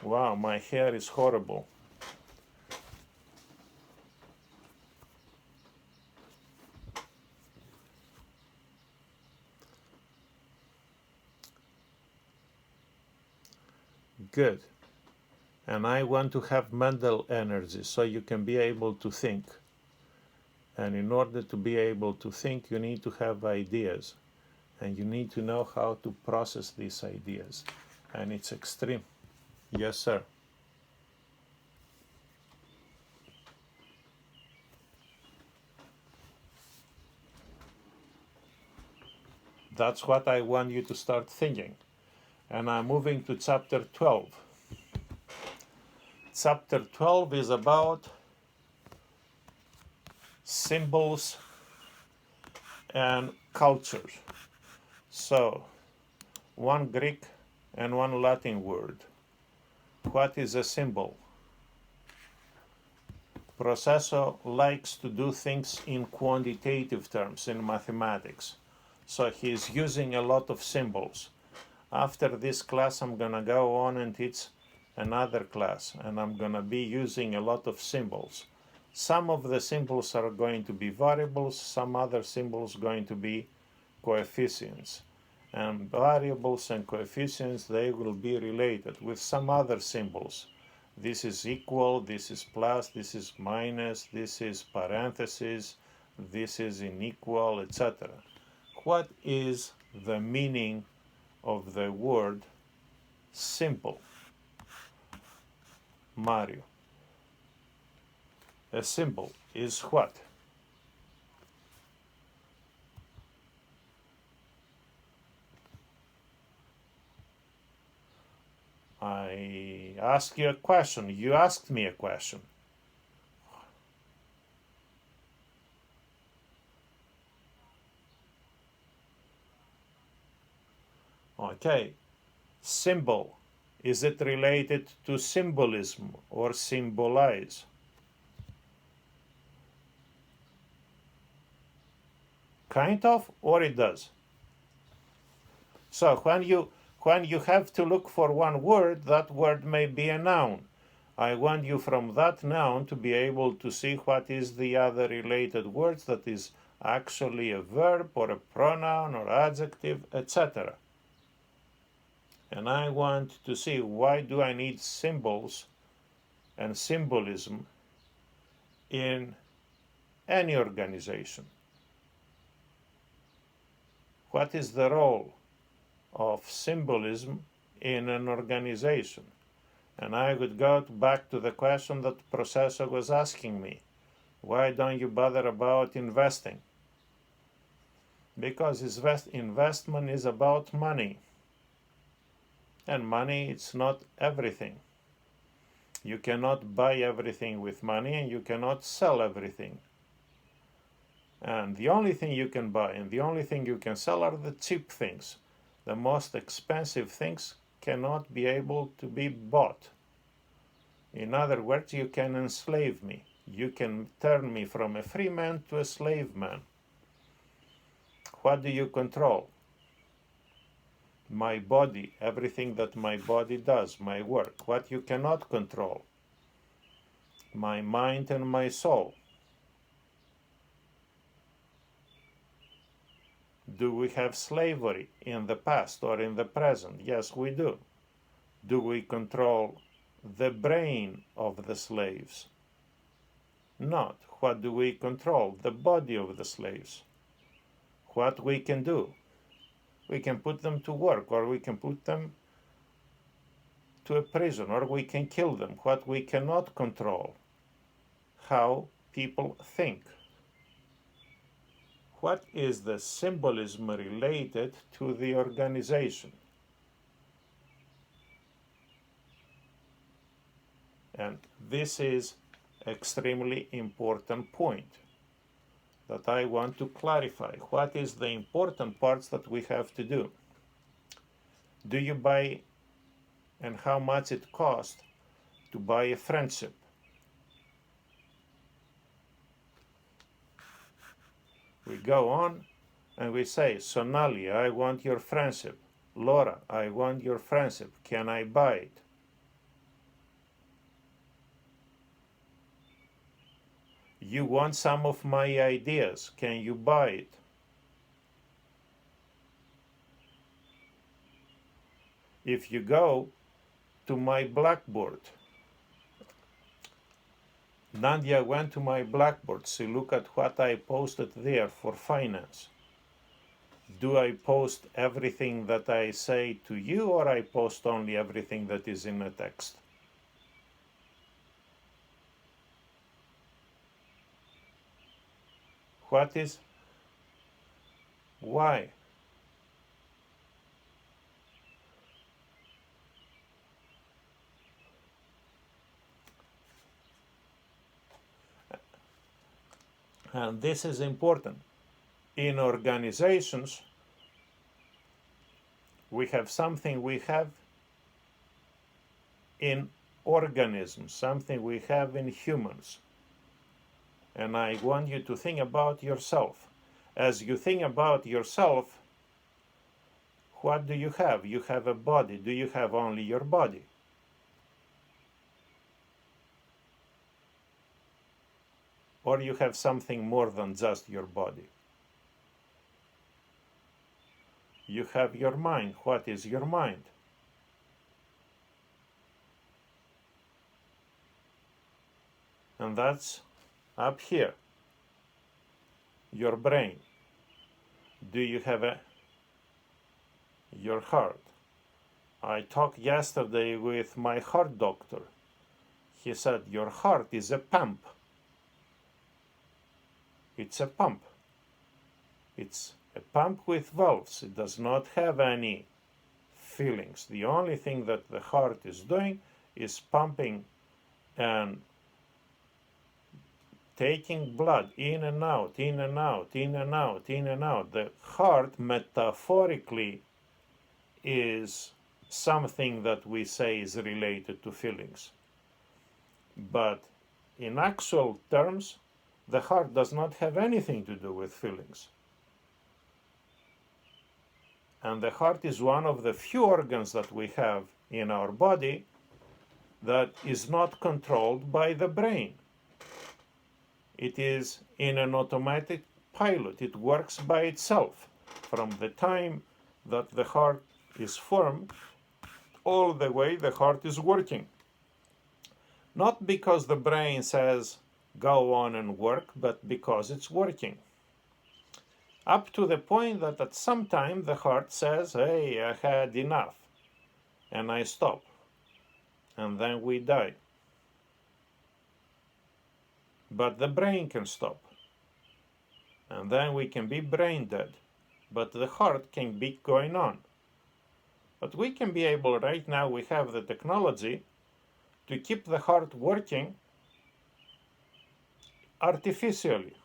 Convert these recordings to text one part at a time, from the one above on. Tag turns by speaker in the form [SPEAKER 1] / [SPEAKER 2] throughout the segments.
[SPEAKER 1] Wow, my hair is horrible. Good. And I want to have mental energy so you can be able to think. And in order to be able to think, you need to have ideas. And you need to know how to process these ideas. And it's extreme. Yes, sir. That's what I want you to start thinking. And I'm moving to chapter 12. Chapter 12 is about symbols and culture. So, one Greek and one Latin word. What is a symbol? Professor likes to do things in quantitative terms in mathematics. So he's using a lot of symbols. After this class, I'm going to go on and teach another class, and I'm going to be using a lot of symbols. Some of the symbols are going to be variables, some other symbols going to be coefficients. And variables and coefficients, they will be related with some other symbols. This is equal, this is plus, this is minus, this is parenthesis, this is unequal, etc. What is the meaning of the word simple? Mario. A symbol is what? I asked you a question. You asked me a question. Okay. Symbol. Is it related to symbolism or symbolize? Kind of, or it does. So when you have to look for one word, that word may be a noun. I want you from that noun to be able to see what is the other related words that is actually a verb or a pronoun or adjective, etc. And I want to see, why do I need symbols and symbolism in any organization? What is the role of symbolism in an organization? And I would go back to the question that Processor was asking me. Why don't you bother about investing? Because investment is about money. And money, it's not everything. You cannot buy everything with money, and you cannot sell everything. And the only thing you can buy and the only thing you can sell are the cheap things. The most expensive things cannot be able to be bought. In other words, you can enslave me. You can turn me from a free man to a slave man. What do you control? My body, everything that my body does, my work. What you cannot control? My mind and my soul. Do we have slavery in the past or in the present? Yes, we do. Do we control the brain of the slaves? Not. What do we control? The body of the slaves. What we can do? We can put them to work, or we can put them to a prison, or we can kill them. What we cannot control? How people think. What is the symbolism related to the organization? And this is extremely important point that I want to clarify. What is the important parts that we have to do? Do you buy, and how much it costs to buy a friendship? We go on and we say, Sonali, I want your friendship. Laura, I want your friendship. Can I buy it? You want some of my ideas. Can you buy it? If you go to my Blackboard, Nadia went to my Blackboard. See, look at what I posted there for finance. Do I post everything that I say to you, or I post only everything that is in a text? What is? Why? And this is important. In organizations, we have something we have in organisms, something we have in humans. And I want you to think about yourself. As you think about yourself, what do you have? You have a body. Do you have only your body? Or you have something more than just your body? You have your mind. What is your mind? And that's up here, your brain. Do you have your heart? I talked yesterday with my heart doctor. He said your heart is a pump. It's a pump. It's a pump with valves. It does not have any feelings. The only thing that the heart is doing is pumping and taking blood in and out, in and out, in and out, in and out. The heart, metaphorically, is something that we say is related to feelings. But in actual terms, the heart does not have anything to do with feelings. And the heart is one of the few organs that we have in our body that is not controlled by the brain. It is in an automatic pilot. It works by itself from the time that the heart is formed all the way the heart is working. Not because the brain says go on and work, but because it's working. Up to the point that at some time the heart says, hey, I had enough, and I stop. And then we die. But the brain can stop. And then we can be brain dead. But the heart can be going on. But we can be able, right now we have the technology to keep the heart working artificially.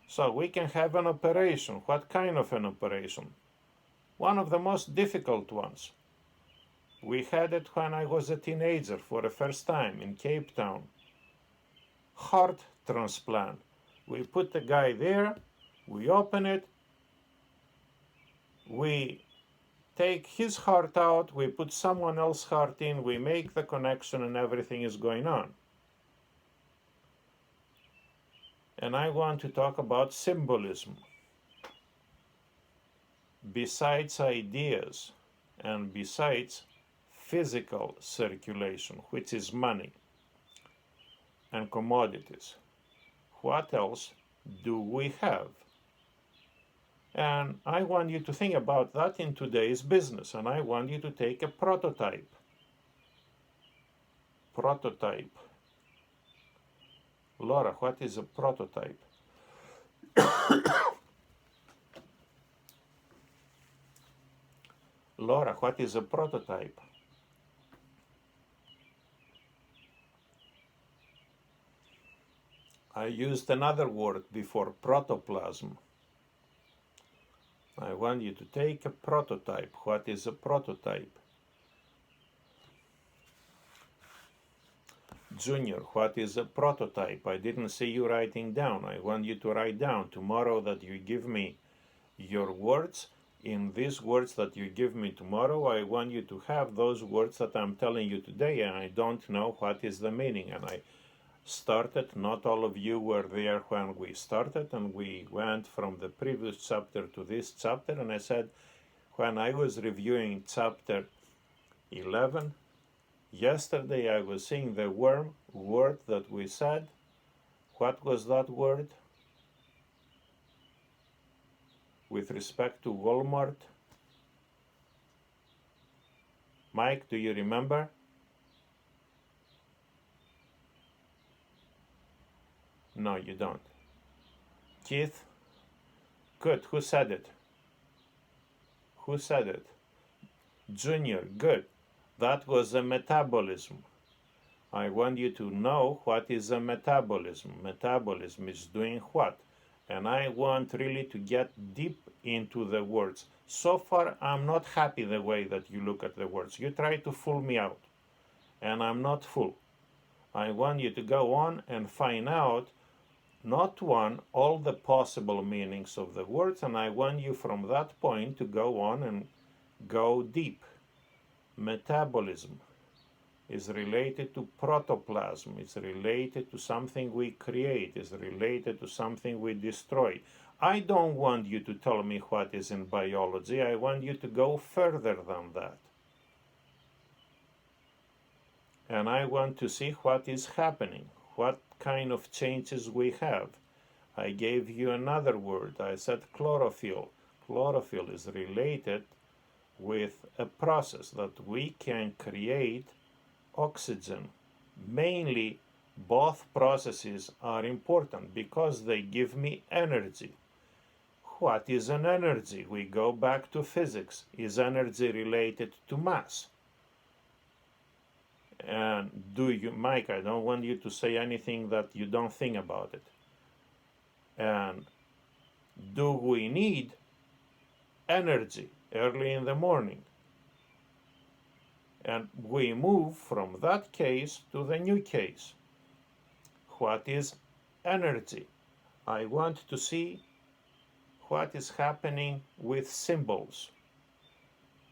[SPEAKER 1] So we can have an operation. What kind of an operation? One of the most difficult ones. We had it when I was a teenager for the first time in Cape Town. Heart transplant. We put the guy there, we open it, we take his heart out, we put someone else's heart in, we make the connection, and everything is going on. And I want to talk about symbolism. Besides ideas and besides physical circulation, which is money and commodities, what else do we have? And I want you to think about that in today's business, and I want you to take a prototype. Prototype. Laura, what is a prototype? Laura, what is a prototype? I used another word before, protoplasm. I want you to take a prototype. What is a prototype? Junior, what is a prototype? I didn't see you writing down. I want you to write down tomorrow that you give me your words. In these words that you give me tomorrow, I want you to have those words that I'm telling you today, and I don't know what is the meaning. And started. Not all of you were there when we started, and we went from the previous chapter to this chapter. And I said, when I was reviewing chapter 11, yesterday I was seeing the word that we said. What was that word? With respect to Walmart? Mike, do you remember? No, you don't. Keith? Good. Who said it? Who said it? Junior. Good. That was a metabolism. I want you to know what is a metabolism. Metabolism is doing what? And I want really to get deep into the words. So far, I'm not happy the way that you look at the words. You try to fool me out, and I'm not fool. I want you to go on and find out, not one, all the possible meanings of the words, and I want you from that point to go on and go deep. Metabolism is related to protoplasm, it's related to something we create, it's related to something we destroy. I don't want you to tell me what is in biology, I want you to go further than that. And I want to see what is happening, what kind of changes we have. I gave you another word, I said chlorophyll. Chlorophyll is related with a process that we can create oxygen. Mainly, both processes are important because they give me energy. What is an energy? We go back to physics. Is energy related to mass? And Mike, I don't want you to say anything that you don't think about it. And do we need energy early in the morning? And we move from that case to the new case. What is energy? I want to see what is happening with symbols.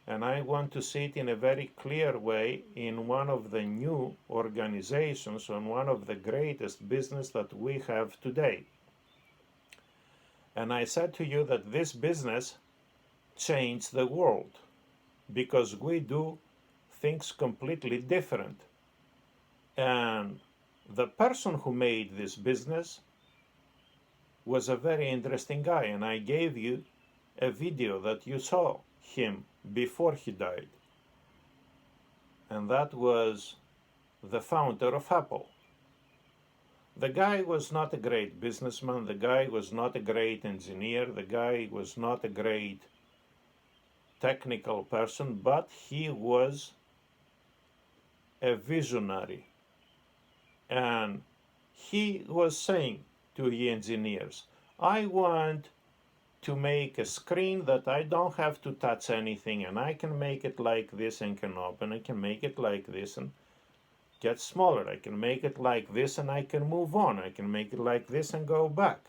[SPEAKER 1] And I want to see it in a very clear way in one of the new organizations, and one of the greatest business that we have today. And I said to you that this business changed the world because we do things completely different. And the person who made this business was a very interesting guy, and I gave you a video that you saw him before he died. And that was the founder of Apple. The guy was not a great businessman, the guy was not a great engineer, the guy was not a great technical person, but he was a visionary. And he was saying to the engineers, I want to make a screen that I don't have to touch anything, and I can make it like this and can open, I can make it like this and get smaller, I can make it like this and I can move on, I can make it like this and go back.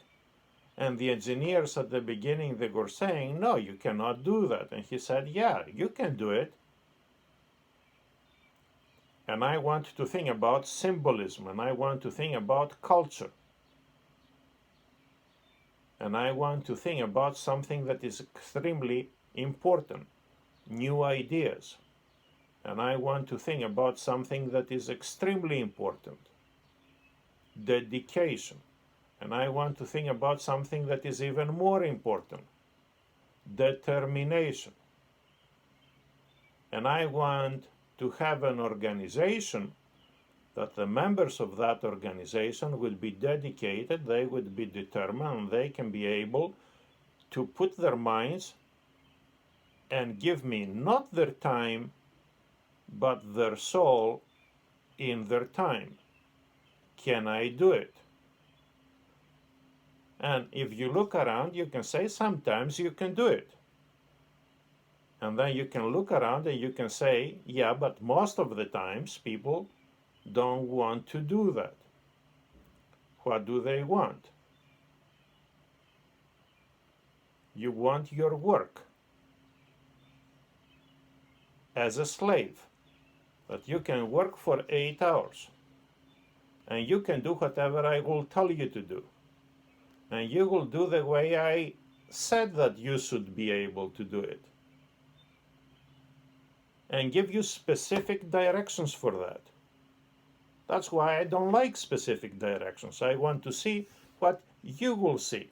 [SPEAKER 1] And the engineers at the beginning, they were saying, no, you cannot do that. And he said, yeah, you can do it. And I want to think about symbolism, and I want to think about culture. And I want to think about something that is extremely important, new ideas. And I want to think about something that is extremely important, dedication. And I want to think about something that is even more important, determination. And I want to have an organization that the members of that organization would be dedicated, they would be determined, they can be able to put their minds and give me not their time, but their soul in their time. Can I do it? And if you look around, you can say sometimes you can do it. And then you can look around and you can say, yeah, but most of the times people don't want to do that. What do they want? You want your work as a slave, that you can work for 8 hours And you can do whatever I will tell you to do. And you will do the way I said that you should be able to do it. And give you specific directions for that. That's why I don't like specific directions. I want to see what you will see.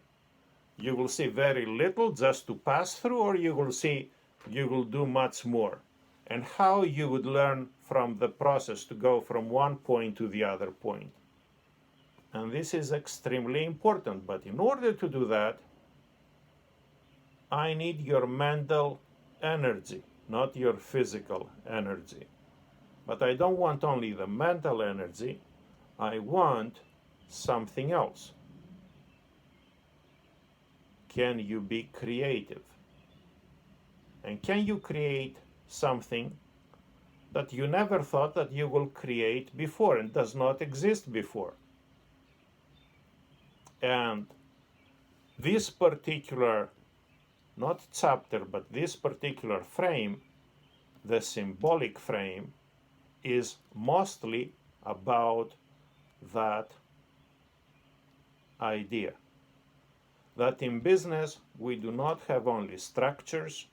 [SPEAKER 1] You will see very little just to pass through, or you will do much more. And how you would learn from the process to go from one point to the other point. And this is extremely important. But in order to do that, I need your mental energy, not your physical energy. But I don't want only the mental energy, I want something else. Can you be creative? And can you create something that you never thought that you will create before and does not exist before? And this particular, not chapter, but this particular frame, the symbolic frame, is mostly about that idea. That in business we do not have only structures,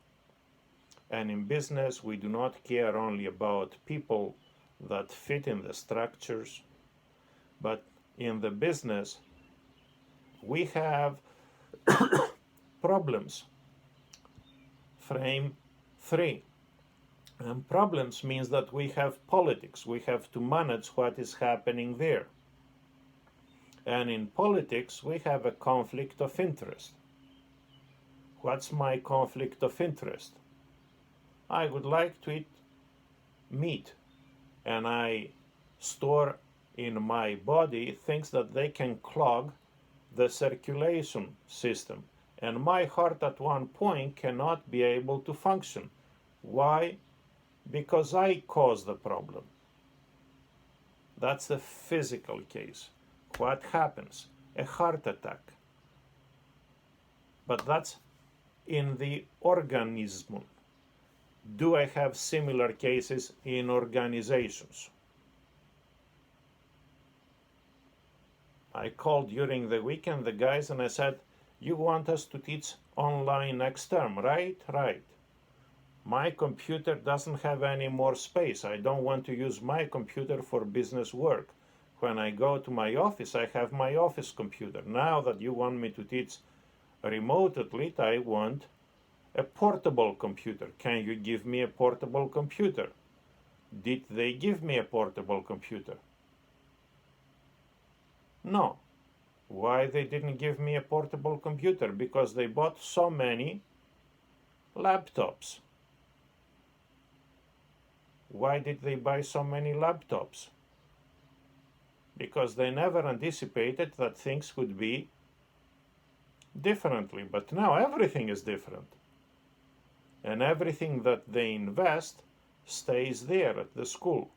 [SPEAKER 1] and in business we do not care only about people that fit in the structures, but in the business we have problems. Frame 3. And problems means that we have politics. We have to manage what is happening there. And in politics, we have a conflict of interest. What's my conflict of interest? I would like to eat meat, and I store in my body things that they can clog the circulation system. And my heart at one point cannot be able to function. Why? Because I caused the problem. That's the physical case. What happens? A heart attack. But that's in the organism. Do I have similar cases in organizations? I called during the weekend the guys and I said, you want us to teach online next term, right? Right. My computer doesn't have any more space. I don't want to use my computer for business work. When I go to my office, I have my office computer. Now that you want me to teach remotely, I want a portable computer. Can you give me a portable computer? Did they give me a portable computer? No. Why they didn't give me a portable computer? Because they bought so many laptops. Why did they buy so many laptops? Because they never anticipated that things would be differently. But now everything is different. And everything that they invest stays there at the school,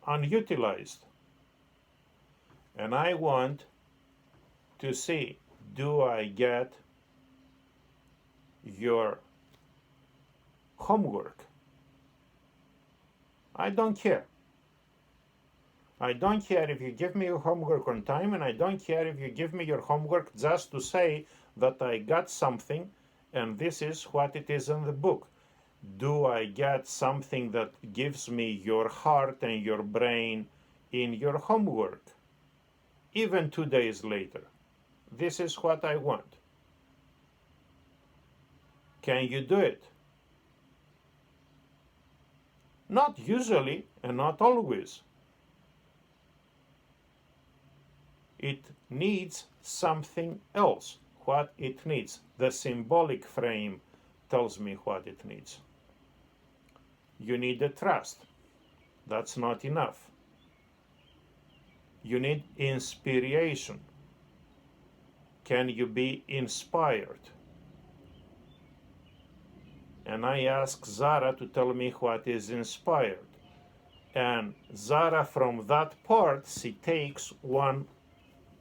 [SPEAKER 1] unutilized. And I want to see, do I get your homework? I don't care. I don't care if you give me your homework on time, and I don't care if you give me your homework just to say that I got something and this is what it is in the book. Do I get something that gives me your heart and your brain in your homework? Even 2 days later. This is what I want. Can you do it? Not usually and not always. It needs something else. What it needs. The symbolic frame tells me what it needs. You need a trust. That's not enough. You need inspiration. Can you be inspired? And I ask Zara to tell me what is inspired. And Zara, from that part, she takes one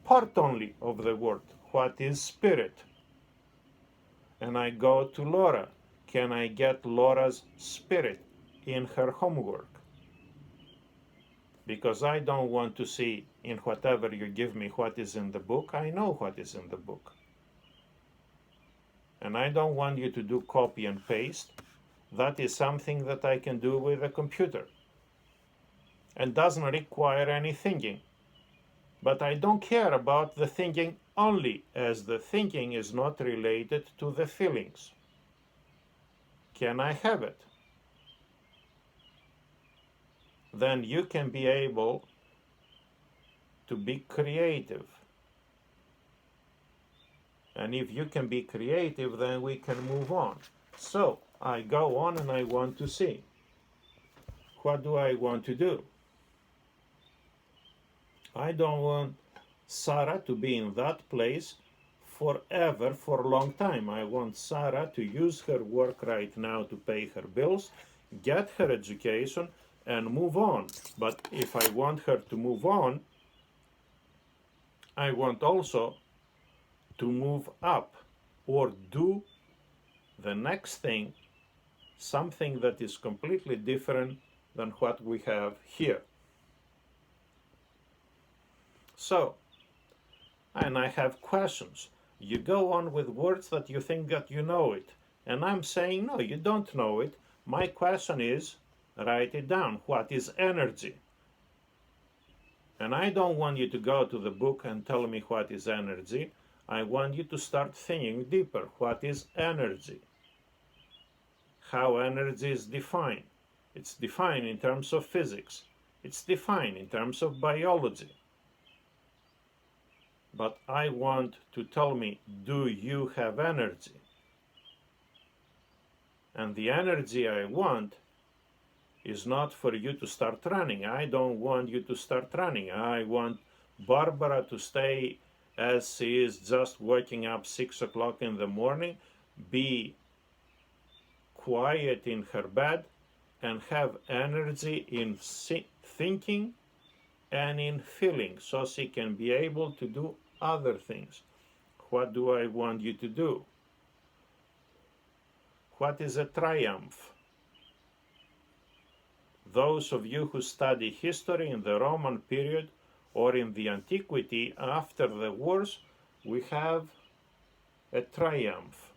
[SPEAKER 1] part only of the word. What is spirit? And I go to Laura. Can I get Laura's spirit in her homework? because I don't want to see in whatever you give me what is in the book. I know what is in the book. And I don't want you to do copy and paste. That is something that I can do with a computer and doesn't require any thinking. But I don't care about the thinking only, as the thinking is not related to the feelings. Can I have it? Then you can be able to be creative. And if you can be creative, then we can move on. So I go on and I want to see. What do I want to do? I don't want Sarah to be in that place forever, for a long time. I want Sarah to use her work right now to pay her bills, get her education, and move on. But if I want her to move on, I want also to move up or do the next thing, something that is completely different than what we have here. So, and I have questions. You go on with words that you think that you know it. And I'm saying, no, you don't know it. My question is, write it down. What is energy? And I don't want you to go to the book and tell me what is energy. I want you to start thinking deeper. What is energy? How energy is defined? It's defined in terms of physics. It's defined in terms of biology. But I want to tell me, do you have energy? And the energy I want is not for you to start running. I don't want you to start running. I want Barbara to stay as she is, just waking up 6 o'clock in the morning, be quiet in her bed, and have energy in thinking and in feeling, so she can be able to do other things. What do I want you to do? What is a triumph? Those of you who study history in the Roman period or in the antiquity, after the wars, we have a triumph.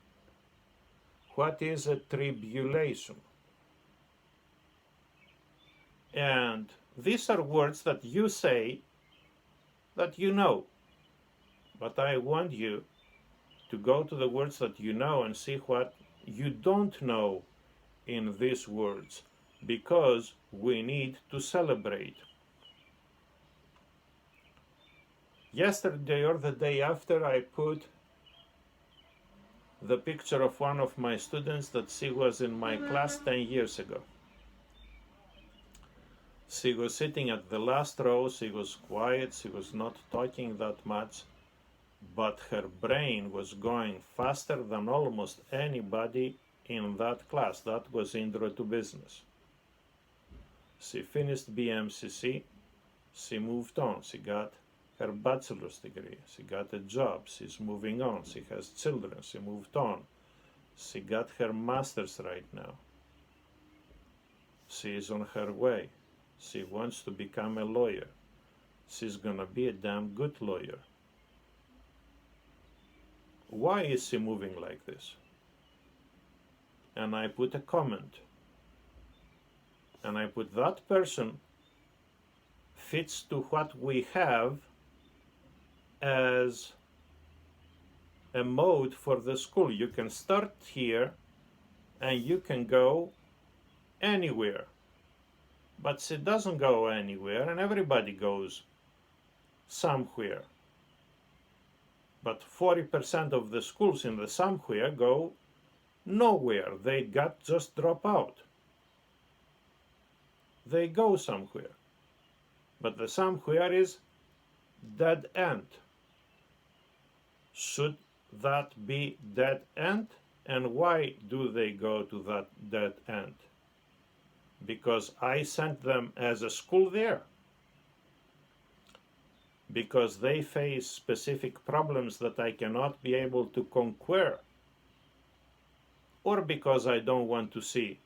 [SPEAKER 1] What is a tribulation? And these are words that you say that you know. But I want you to go to the words that you know and see what you don't know in these words, because we need to celebrate. Yesterday or the day after, I put the picture of one of my students that she was in my class 10 years ago. She was sitting at the last row, she was quiet, she was not talking that much, but her brain was going faster than almost anybody in that class. That was Intro to Business. She finished BMCC, she moved on, she got her bachelor's degree, she got a job, she's moving on, she has children, she moved on, she got her master's right now, she is on her way, she wants to become a lawyer, she's gonna be a damn good lawyer. Why is she moving like this? And I put a comment, and I put that person fits to what we have as a mode for the school. You can start here and you can go anywhere. But she doesn't go anywhere, and everybody goes somewhere. But 40% of the schools in the somewhere go nowhere. They just drop out. They go somewhere. But the somewhere is dead end. Should that be dead end? And why do they go to that dead end? Because I sent them as a school there. Because they face specific problems that I cannot be able to conquer. Or because I don't want to see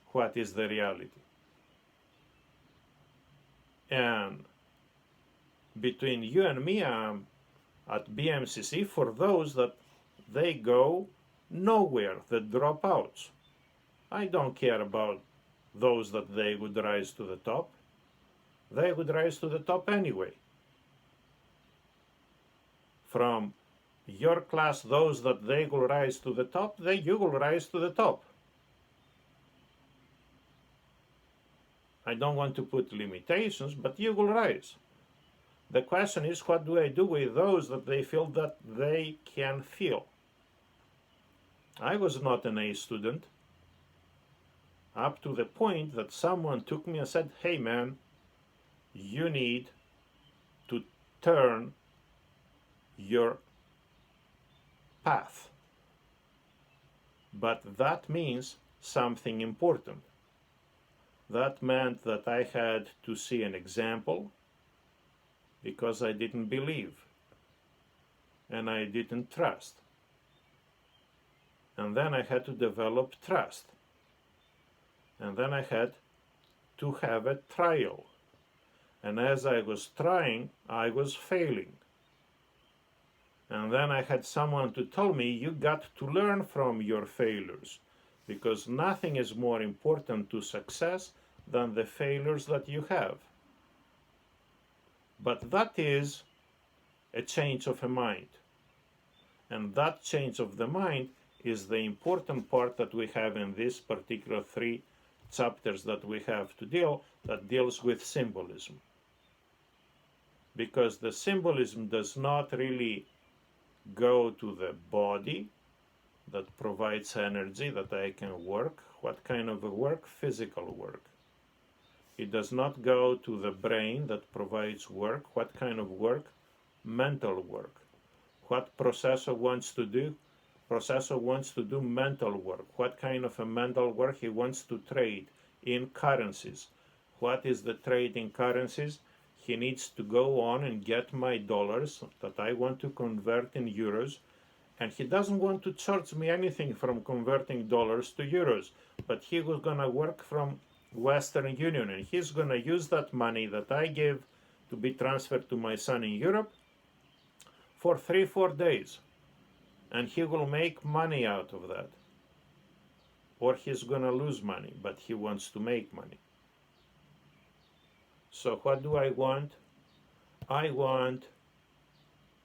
[SPEAKER 1] what is the reality. And between you and me, I'm at BMCC for those that they go nowhere, the dropouts. I don't care about those that they would rise to the top. They would rise to the top anyway. From your class, those that they will rise to the top, you will rise to the top. I don't want to put limitations, but you will rise. The question is, what do I do with those that they feel that they can feel? I was not an A student, up to the point that someone took me and said, hey man, you need to turn your path. But that means something important. That meant that I had to see an example, because I didn't believe and I didn't trust. And then I had to develop trust. And then I had to have a trial. And as I was trying, I was failing. And then I had someone to tell me, you got to learn from your failures, because nothing is more important to success than the failures that you have. But that is a change of a mind. And that change of the mind is the important part that we have in these particular 3 chapters that we have to deal, that deals with symbolism. Because the symbolism does not really go to the body that provides energy that I can work. What kind of a work? Physical work. It does not go to the brain that provides work. What kind of work? Mental work. What processor wants to do? Processor wants to do mental work. What kind of a mental work? He wants to trade in currencies. What is the trade in currencies? He needs to go on and get my dollars that I want to convert in euros, and he doesn't want to charge me anything from converting dollars to euros, but he was going to work from Western Union, and he's going to use that money that I gave to be transferred to my son in Europe for 3-4 days, and he will make money out of that. Or he's going to lose money, but he wants to make money. So what do I want? I want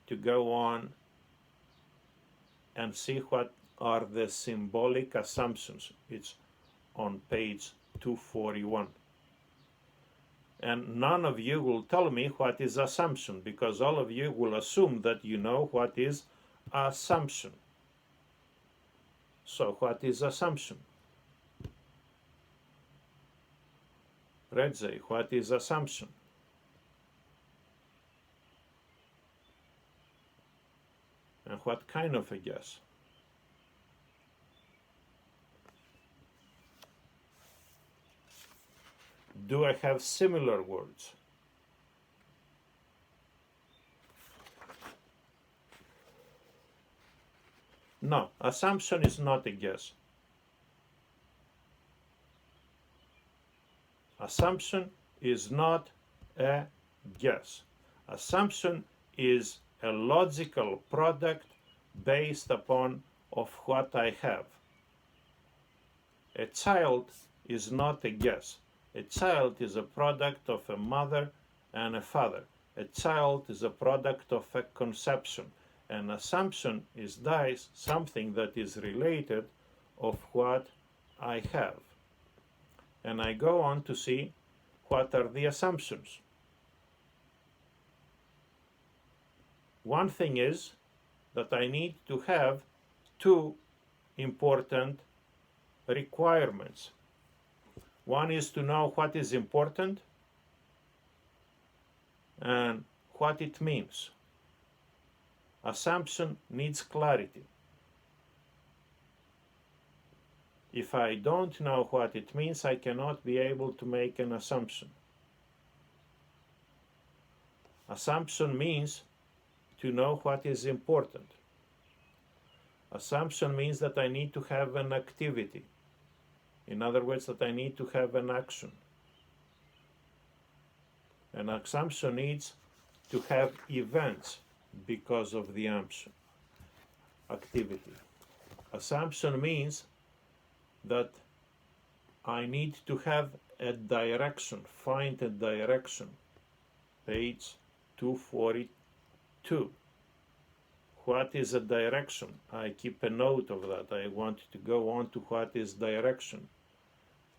[SPEAKER 1] to go on and see what are the symbolic assumptions. It's on page 241. And none of you will tell me what is assumption, because all of you will assume that you know what is assumption. So what is assumption? Redzei, what is assumption? And what kind of a guess? Do I have similar words? No, assumption is not a guess. Assumption is not a guess. Assumption is a logical product based upon of what I have. A child is not a guess. A child is a product of a mother and a father. A child is a product of a conception. An assumption is something that is related of what I have. And I go on to see what are the assumptions. One thing is that I need to have 2 important requirements. One is to know what is important and what it means. Assumption needs clarity. If I don't know what it means, I cannot be able to make an assumption. Assumption means to know what is important. Assumption means that I need to have an activity. In other words, that I need to have an action. An assumption needs to have events because of the activity. Assumption means that I need to have a direction, find a direction. Page 242. What is a direction? I keep a note of that. I want to go on to what is direction.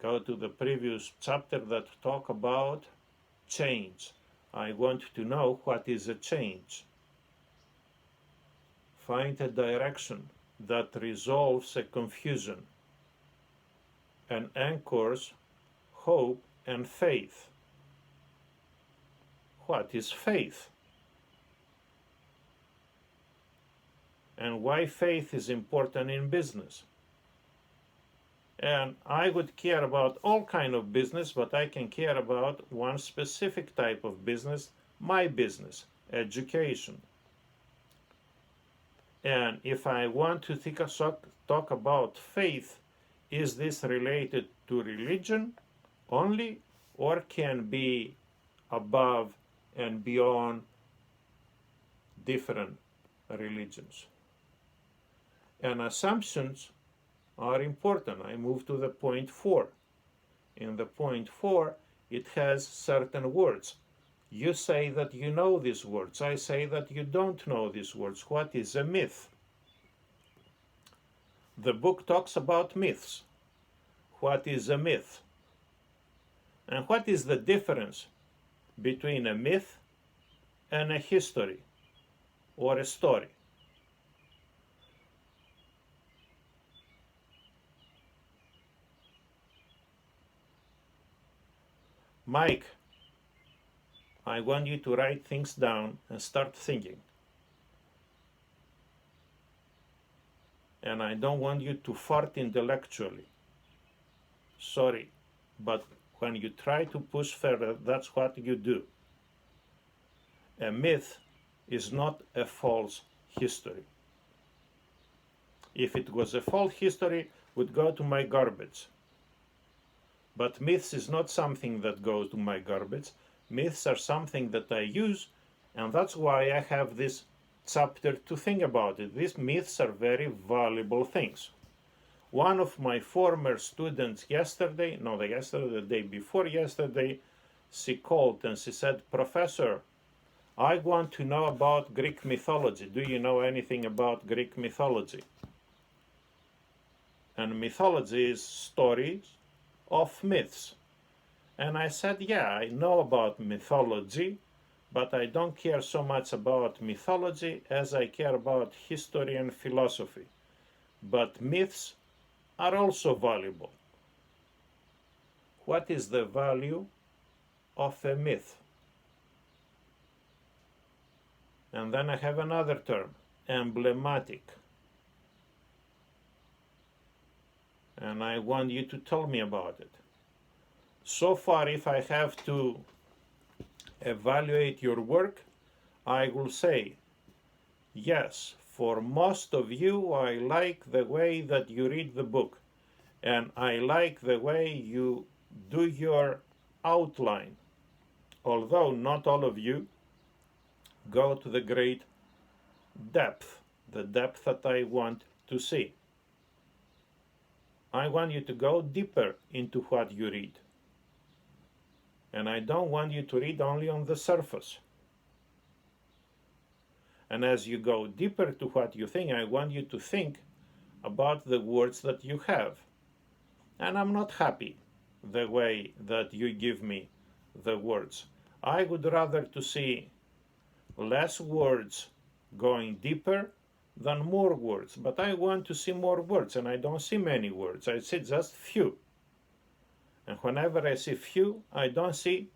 [SPEAKER 1] Go to the previous chapter that talk about change. I want to know what is a change. Find a direction that resolves a confusion and anchors hope and faith. What is faith? And why faith is important in business? And I would care about all kind of business, but I can care about one specific type of business, my business, education. And if I want to talk about faith, is this related to religion only, or can be above and beyond different religions? And assumptions are important. I move to the point 4. In the point 4, it has certain words. You say that you know these words. I say that you don't know these words. What is a myth? The book talks about myths. What is a myth? And what is the difference between a myth and a history or a story? Mike, I want you to write things down and start thinking. And I don't want you to fart intellectually. Sorry, but when you try to push further, that's what you do. A myth is not a false history. If it was a false history, it would go to my garbage. But myths is not something that goes to my garbage. Myths are something that I use, and that's why I have this chapter to think about it. These myths are very valuable things. One of my former students the day before yesterday, she called and she said, "Professor, I want to know about Greek mythology. Do you know anything about Greek mythology?" And mythology is stories of myths. And I said, yeah, I know about mythology, but I don't care so much about mythology as I care about history and philosophy. But myths are also valuable. What is the value of a myth? And then I have another term, emblematic. And I want you to tell me about it. So far, if I have to evaluate your work, I will say, yes, for most of you, I like the way that you read the book. And I like the way you do your outline. Although not all of you go to the great depth, the depth that I want to see. I want you to go deeper into what you read. And I don't want you to read only on the surface. And as you go deeper to what you think, I want you to think about the words that you have. And I'm not happy the way that you give me the words. I would rather to see less words going deeper than more words. But I want to see more words, and I don't see many words. I see just few. And whenever I see few, I don't see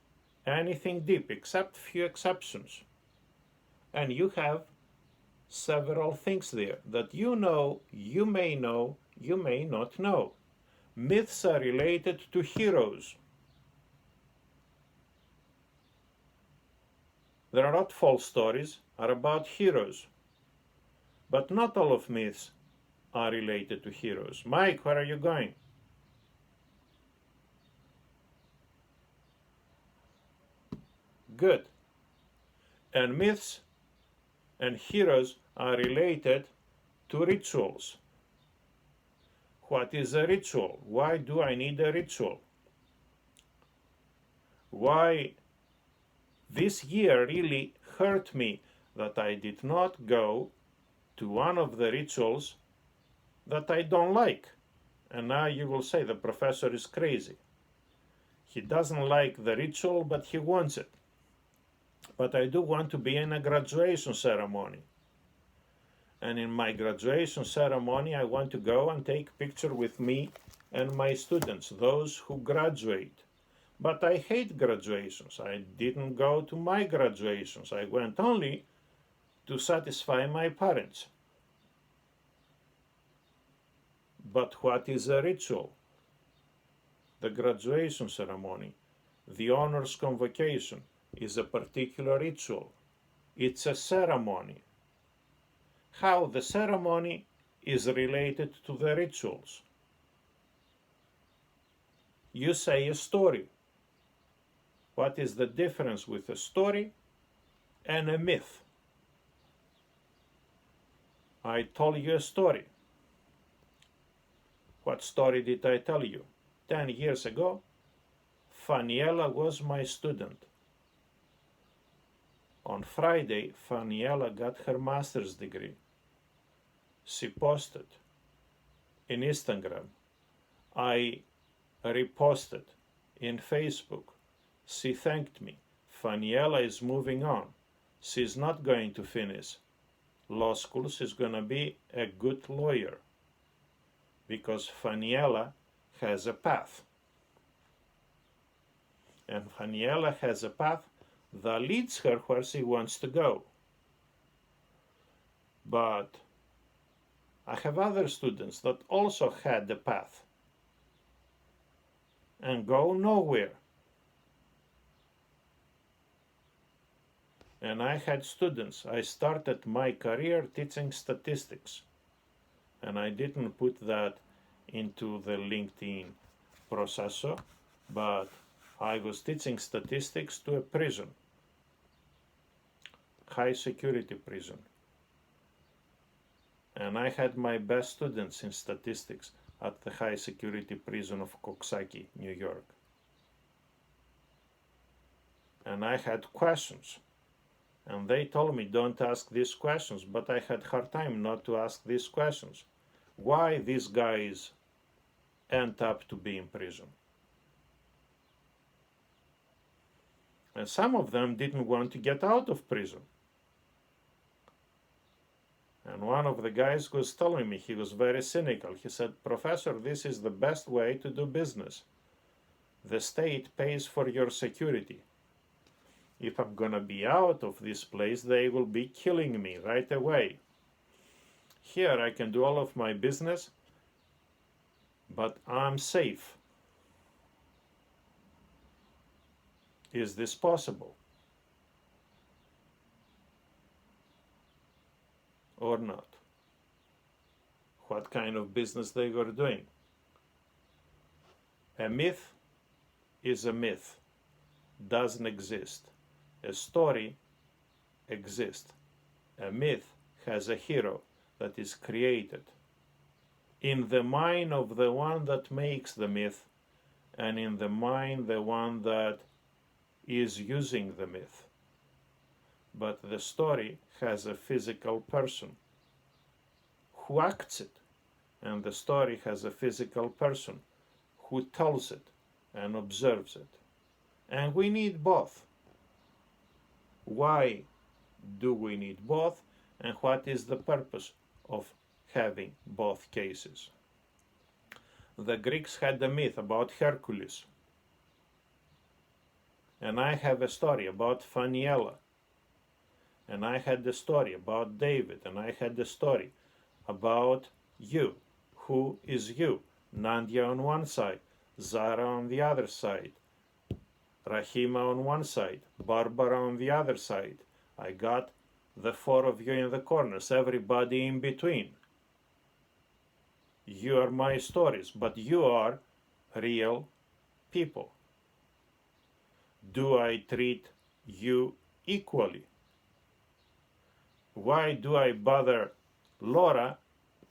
[SPEAKER 1] anything deep, except few exceptions. And you have several things there that you know, you may not know. Myths are related to heroes. There are not false stories, are about heroes. But not all of myths are related to heroes. Mike, where are you going? Good. And myths and heroes are related to rituals. What is a ritual? Why do I need a ritual? Why this year really hurt me that I did not go to one of the rituals that I don't like. And now you will say the professor is crazy. He doesn't like the ritual, but he wants it. But I do want to be in a graduation ceremony. And in my graduation ceremony, I want to go and take a picture with me and my students, those who graduate. But I hate graduations. I didn't go to my graduations. I went only to satisfy my parents. But what is a ritual? The graduation ceremony, the honors convocation is a particular ritual. It's a ceremony. How the ceremony is related to the rituals. You say a story. What is the difference with a story and a myth? I told you a story. What story did I tell you? 10 years ago, Faniela was my student. On Friday, Faniela got her master's degree. She posted in Instagram. I reposted in Facebook. She thanked me. Faniela is moving on. She's not going to finish law school. She's going to be a good lawyer because Faniela has a path. And Faniela has a path that leads her where she wants to go. But I have other students that also had the path and go nowhere. And I had students. I started my career teaching statistics. And I didn't put that into the LinkedIn processor, but I was teaching statistics to a prison, high security prison. And I had my best students in statistics at the high security prison of Coxsackie, New York. And I had questions. And they told me, don't ask these questions, but I had hard time not to ask these questions. Why these guys end up to be in prison? And some of them didn't want to get out of prison. And one of the guys was telling me, he was very cynical. He said, Professor, this is the best way to do business. The state pays for your security. If I'm going to be out of this place, they will be killing me right away. Here I can do all of my business, but I'm safe. Is this possible? Or not? What kind of business they were doing? A myth is a myth. Doesn't exist. A story exists. A myth has a hero that is created in the mind of the one that makes the myth and in the mind the one that is using the myth. But the story has a physical person who acts it, and the story has a physical person who tells it and observes it. And we need both. Why do we need both, and what is the purpose of having both cases? The Greeks had a myth about Hercules, and I have a story about Faniela, and I had the story about David, and I had the story about you. Who is you? Nadia on one side, Zara on the other side, Rahima on one side, Barbara on the other side. I got the four of you in the corners, everybody in between. You are my stories, but you are real people. Do I treat you equally. Why do I bother Laura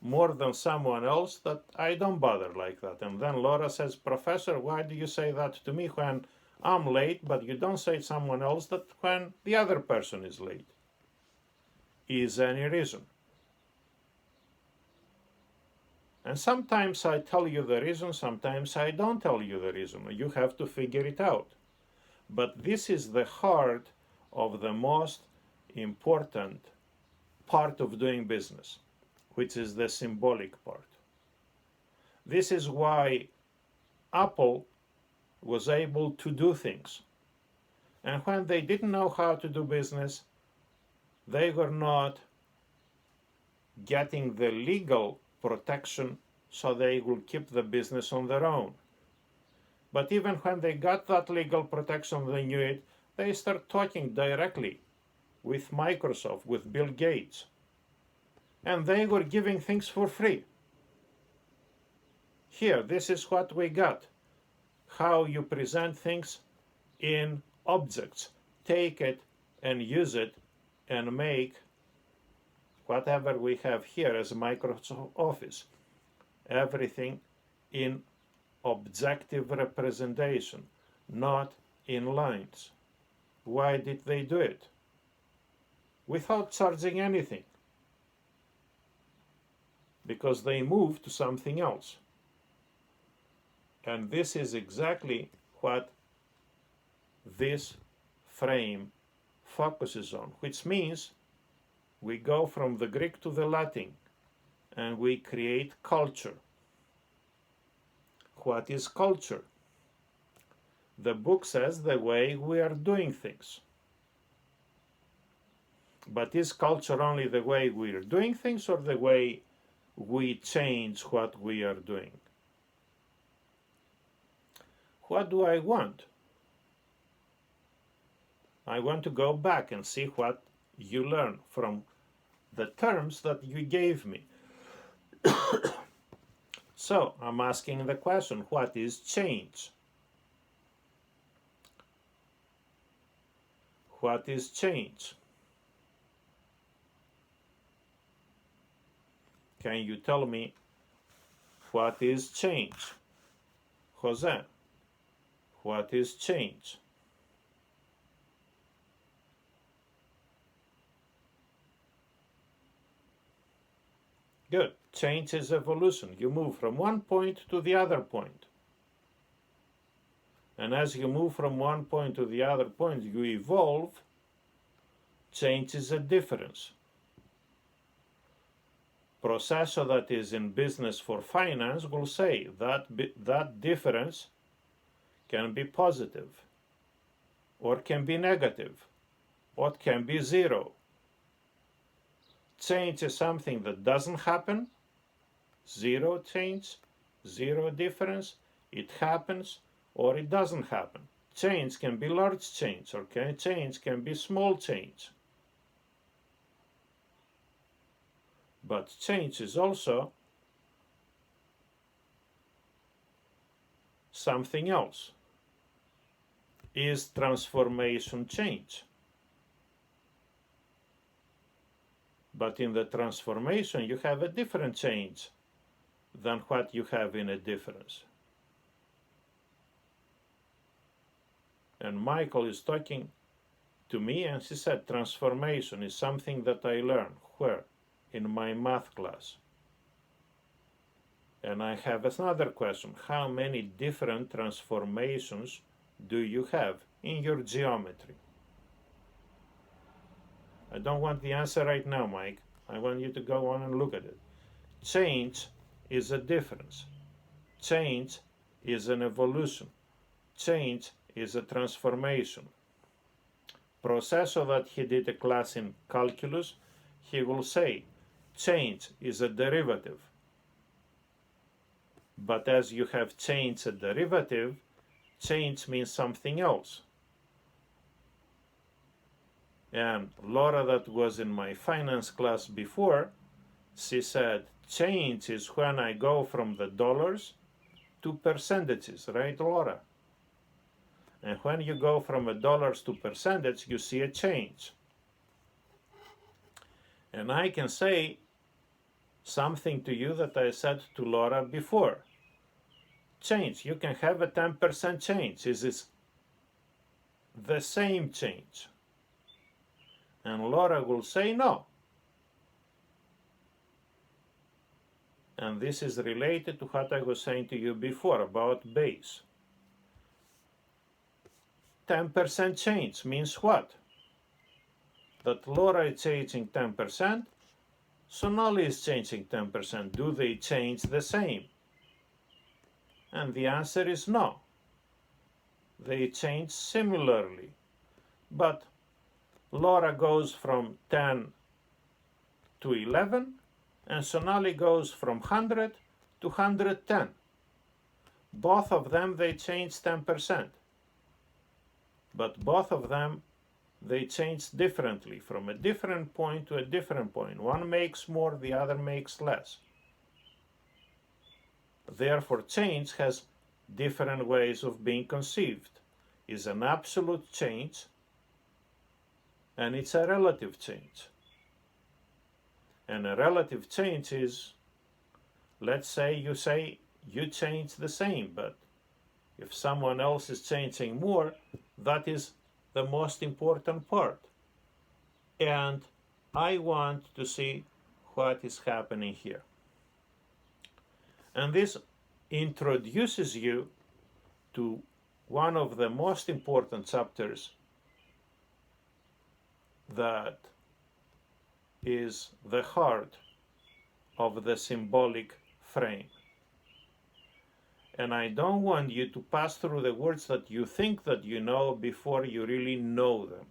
[SPEAKER 1] more than someone else that I don't bother like that? And then Laura says, Professor, why do you say that to me when I'm late, but you don't say to someone else that when the other person is late? Is any reason? And sometimes I tell you the reason, sometimes I don't tell you the reason. You have to figure it out. But this is the heart of the most important part of doing business, which is the symbolic part. This is why Apple was able to do things. And when they didn't know how to do business, they were not getting the legal protection so they will keep the business on their own. But even when they got that legal protection, they knew it, they start talking directly with Microsoft, with Bill Gates. And they were giving things for free. Here, this is what we got. How you present things in objects. Take it and use it and make whatever we have here as Microsoft Office. Everything in objective representation, not in lines. Why did they do it? Without charging anything. Because they moved to something else. And this is exactly what this frame focuses on, which means we go from the Greek to the Latin and we create culture. What is culture? The book says the way we are doing things. But is culture only the way we are doing things or the way we change what we are doing? What do I want? I want to go back and see what you learn from the terms that you gave me. So I'm asking the question, what is change? What is change? Can you tell me what is change? Jose, what is change? Good. Change is evolution. You move from one point to the other point. And as you move from one point to the other point, you evolve. Change is a difference. Professor that is in business for finance will say that difference can be positive, or can be negative, or can be zero. Change is something that doesn't happen, zero change, zero difference, it happens or it doesn't happen. Change can be large change, or change can be small change. But change is also something else. Is transformation change? But in the transformation, you have a different change than what you have in a difference. And Michael is talking to me, and she said transformation is something that I learned. Where? In my math class. And I have another question. How many different transformations do you have in your geometry? I don't want the answer right now, Mike. I want you to go on and look at it. Change is a difference. Change is an evolution. Change is a transformation. Professor that he did a class in calculus, he will say, change is a derivative. But as you have changed a derivative, change means something else. And Laura, that was in my finance class before, she said, change is when I go from the dollars to percentages, right, Laura? And when you go from a dollars to percentage, you see a change. And I can say something to you that I said to Laura before. Change. You can have a 10% change. Is this the same change? And Laura will say no. And this is related to what I was saying to you before about base. 10% change means what? That Laura is changing 10%, Sonali is changing 10%. Do they change the same? And the answer is no. They change similarly. But Laura goes from 10 to 11, and Sonali goes from 100 to 110. Both of them, they change 10%. But both of them, they change differently, from a different point to a different point. One makes more, the other makes less. Therefore, change has different ways of being conceived. It's an absolute change, and it's a relative change. And a relative change is, let's say you change the same, but if someone else is changing more, that is the most important part. And I want to see what is happening here. And this introduces you to one of the most important chapters that is the heart of the symbolic frame. And I don't want you to pass through the words that you think that you know before you really know them.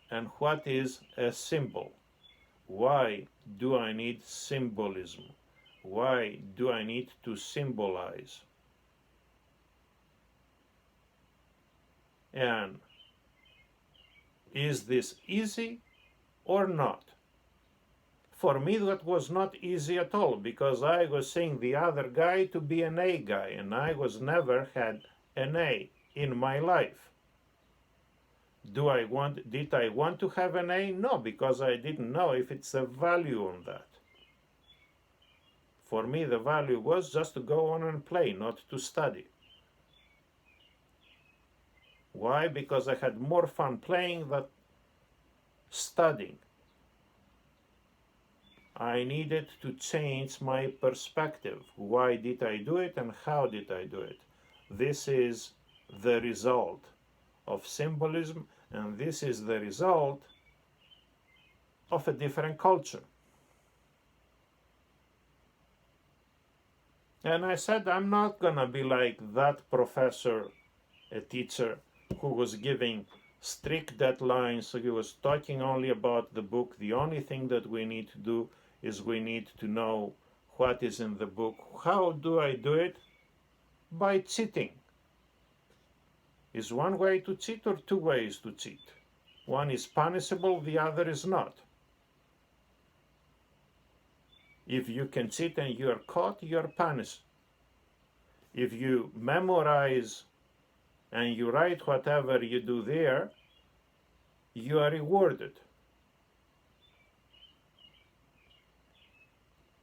[SPEAKER 1] And what is a symbol? Why do I need symbolism? Why do I need to symbolize? And is this easy or not? For me, that was not easy at all, because I was seeing the other guy to be an A guy, and I was never had an A in my life. Did I want to have an A? No, because I didn't know if it's a value on that. For me, the value was just to go on and play, not to study. Why? Because I had more fun playing than studying. I needed to change my perspective. Why did I do it and how did I do it? This is the result of symbolism, and this is the result of a different culture. And I said, I'm not gonna be like that professor, a teacher who was giving strict deadlines. So he was talking only about the book. The only thing that we need to do is we need to know what is in the book. How do I do it? By cheating. Is one way to cheat or two ways to cheat? One is punishable, the other is not. If you can cheat and you are caught, you are punished. If you memorize and you write whatever you do there, you are rewarded.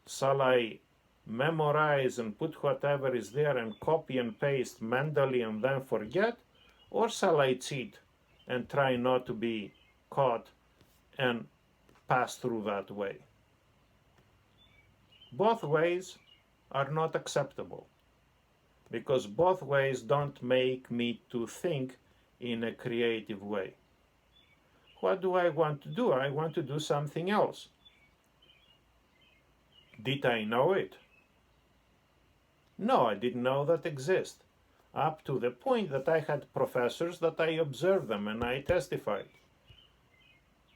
[SPEAKER 1] Shall I memorize and put whatever is there and copy and paste mentally and then forget? Or shall I cheat and try not to be caught and pass through that way? Both ways are not acceptable, because both ways don't make me to think in a creative way. What do I want to do? I want to do something else. Did I know it? No, I didn't know that exists. Up to the point that I had professors that I observed them and I testified.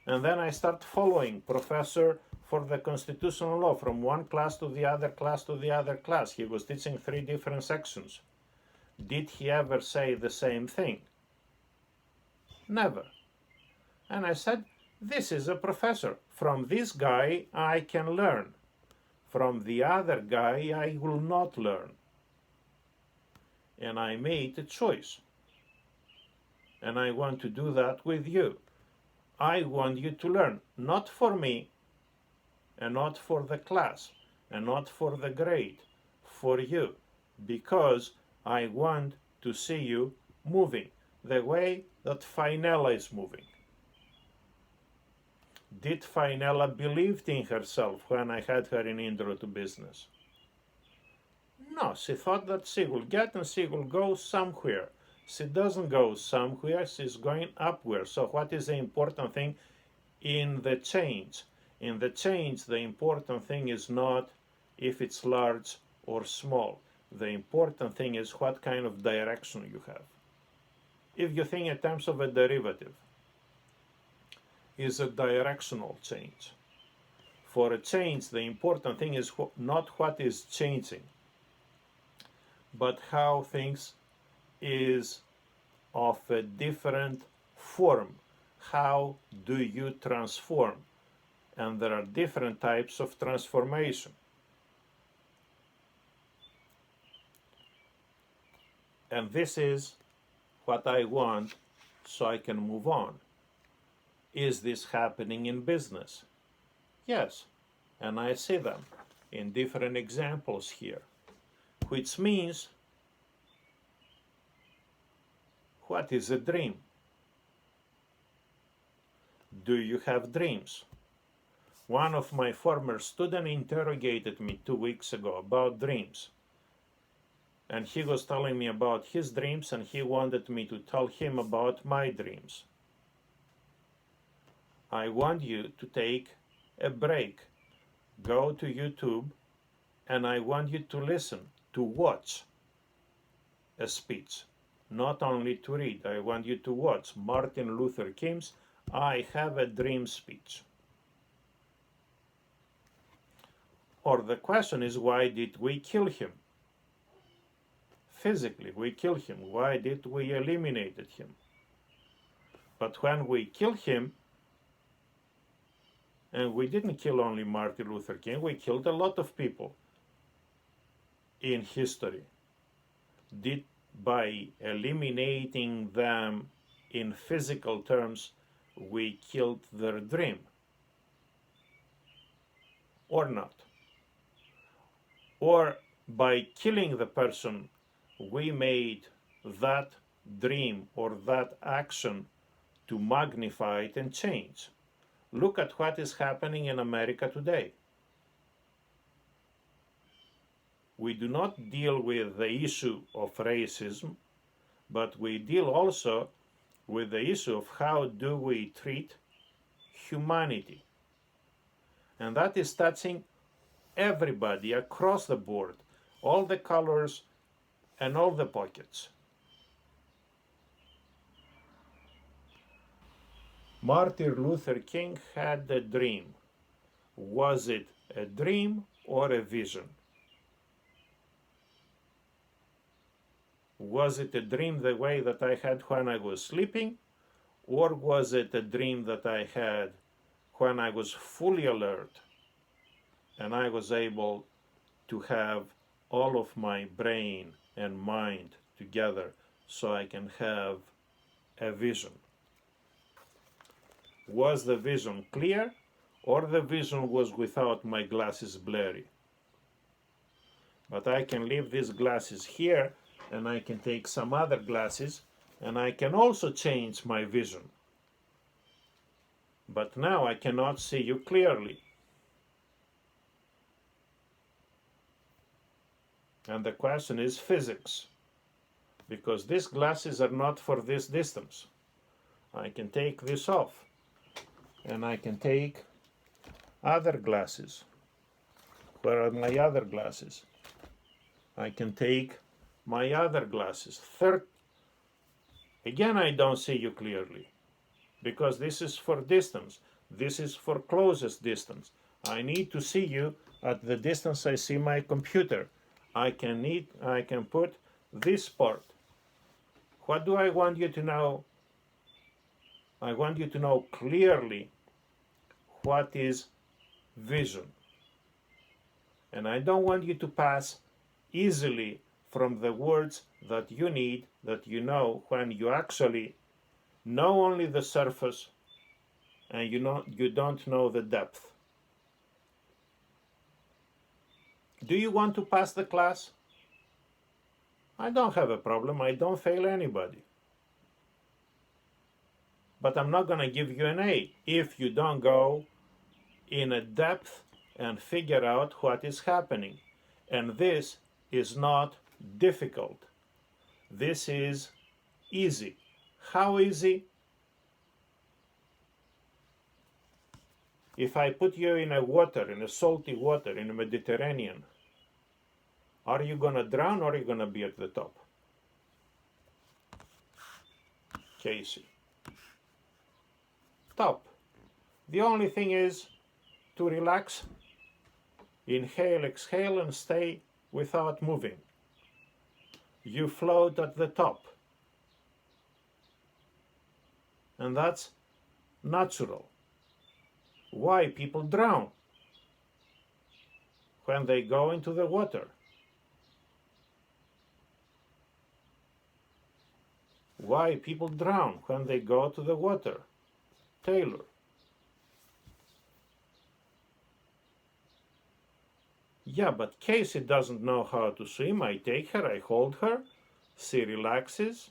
[SPEAKER 1] And then I start following professor for the constitutional law from one class to the other class to the other class. He was teaching 3 different sections. Did he ever say the same thing? Never. And I said, this is a professor. From this guy I can learn. From the other guy I will not learn. and I made a choice. And I want to do that with you. I want you to learn, not for me, and not for the class, and not for the grade, for you, because I want to see you moving the way that Finella is moving. Did Finella believe in herself when I had her in Intro to Business? No, she thought that she will get and she will go somewhere. She doesn't go somewhere, she's going upward. So what is the important thing in the change? In the change, the important thing is not if it's large or small. The important thing is what kind of direction you have. If you think in terms of a derivative, is a directional change. For a change, the important thing is not what is changing, but how things is of a different form. How do you transform? And there are different types of transformation. And this is what I want so I can move on. Is this happening in business? Yes, and I see them in different examples here, which means, what is a dream? Do you have dreams? One of my former students interrogated me 2 weeks ago about dreams. And he was telling me about his dreams, and he wanted me to tell him about my dreams. I want you to take a break. Go to YouTube, and I want you to listen, to watch a speech. Not only to read, I want you to watch Martin Luther King's I Have a Dream speech. Or the question is, why did we kill him? Physically, we killed him. Why did we eliminate him? But when we killed him, and we didn't kill only Martin Luther King, we killed a lot of people in history. By eliminating them in physical terms, we killed their dream. Or not. Or by killing the person, we made that dream or that action to magnify it and change. Look at what is happening in America today. We do not deal with the issue of racism, but we deal also with the issue of how do we treat humanity. And that is touching everybody across the board, all the colors and all the pockets. Martin Luther King had a dream. Was it a dream or a vision? Was it a dream the way that I had when I was sleeping? Or was it a dream that I had when I was fully alert and I was able to have all of my brain and mind together so I can have a vision? Was the vision clear, or the vision was without my glasses blurry? But I can leave these glasses here, and I can take some other glasses, and I can also change my vision. But now I cannot see you clearly. And the question is physics, because these glasses are not for this distance. I can take this off, and I can take other glasses. Where are my other glasses? I can take my other glasses. Again, I don't see you clearly, because this is for distance. This is for closest distance. I need to see you at the distance I see my computer. I can put this part. What do I want you to know? I want you to know clearly what is vision. And I don't want you to pass easily from the words that you need, that you know, when you actually know only the surface and you don't know the depth. Do you want to pass the class? I don't have a problem. I don't fail anybody. But I'm not going to give you an A if you don't go in a depth and figure out what is happening. And this is not difficult. This is easy. How easy? If I put you in a salty water, in the Mediterranean, are you going to drown or are you going to be at the top? Casey. Top. The only thing is to relax, inhale, exhale, and stay without moving. You float at the top. And that's natural. Why people drown when they go into the water? Why people drown when they go to the water? Taylor. Yeah, but Casey doesn't know how to swim. I take her, I hold her, she relaxes,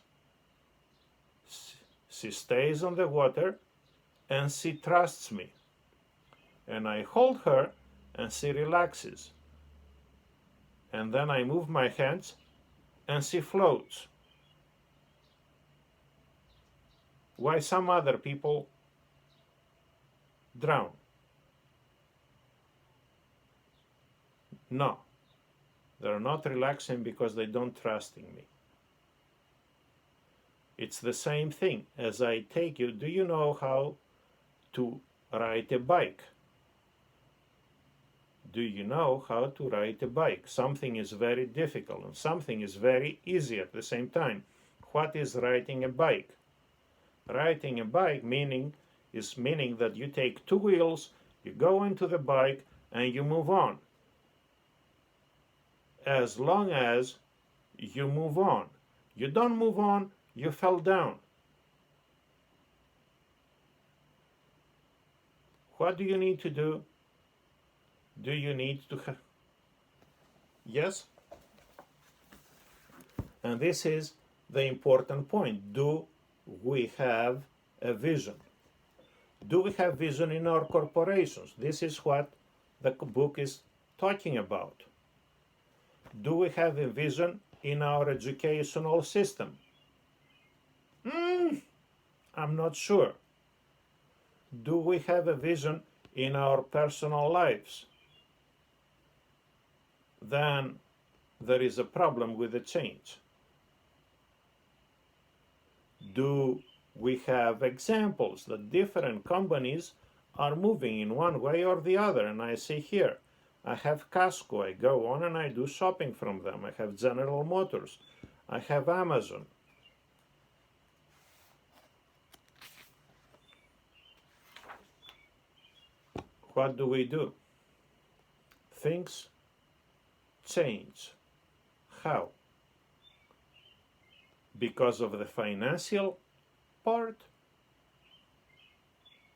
[SPEAKER 1] she stays on the water, and she trusts me. And I hold her, and she relaxes. And then I move my hands, and she floats. Why some other people drown? No, they're not relaxing because they don't trust in me. It's the same thing as I take you. Do you know how to ride a bike? Do you know how to ride a bike? Something is very difficult and something is very easy at the same time. What is riding a bike? Riding a bike meaning that you take two wheels, you go into the bike, and you move on. As long as you move on. You don't move on, you fell down. What do you need to do? Do you need to have... Yes? And this is the important point. Do we have a vision? Do we have vision in our corporations? This is what the book is talking about. Do we have a vision in our educational system? I'm not sure. Do we have a vision in our personal lives? Then there is a problem with the change. Do we have examples that different companies are moving in one way or the other? And I see here, I have Casco, I go on and I do shopping from them. I have General Motors, I have Amazon. What do? Things change. How? Because of the financial part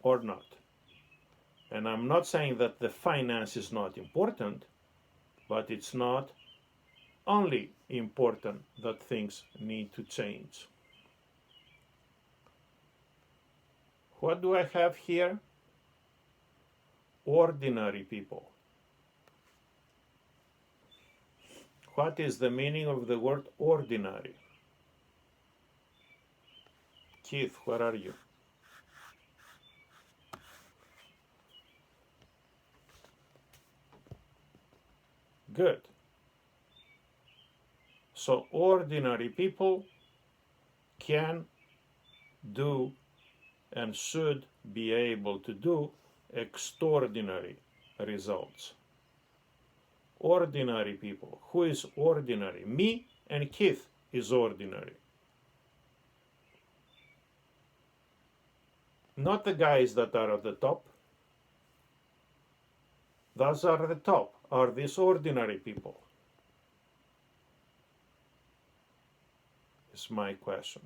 [SPEAKER 1] or not? And I'm not saying that the finance is not important, but it's not only important that things need to change. What do I have here? Ordinary people. What is the meaning of the word ordinary? Keith, where are you? Good. So ordinary people can do and should be able to do extraordinary results. Ordinary people. Who is ordinary? Me and Keith is ordinary. Not the guys that are at the top. Those are the top, are these ordinary people. is my question.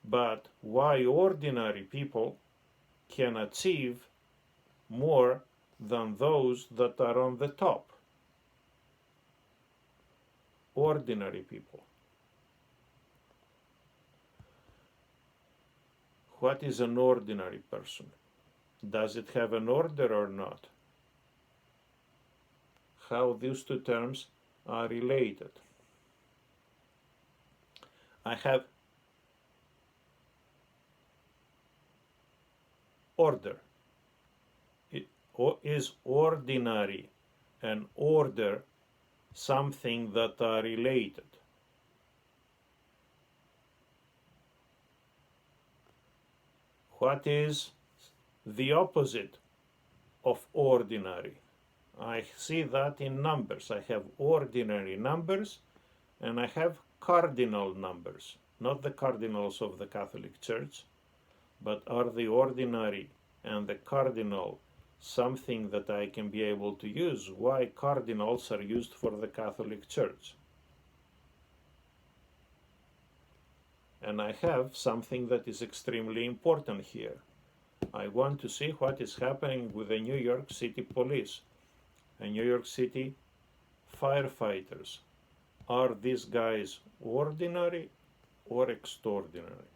[SPEAKER 1] But why ordinary people can achieve more than those that are on the top? Ordinary people. What is an ordinary person? Does it have an order or not? How these two terms are related. I have order. Is ordinary and order something that are related? What is the opposite of ordinary? I see that in numbers. I have ordinary numbers and I have cardinal numbers. Not the cardinals of the Catholic Church, but are the ordinary and the cardinal something that I can be able to use? Why cardinals are used for the Catholic Church? And I have something that is extremely important here. I want to see what is happening with the New York City police and New York City firefighters. Are these guys ordinary or extraordinary?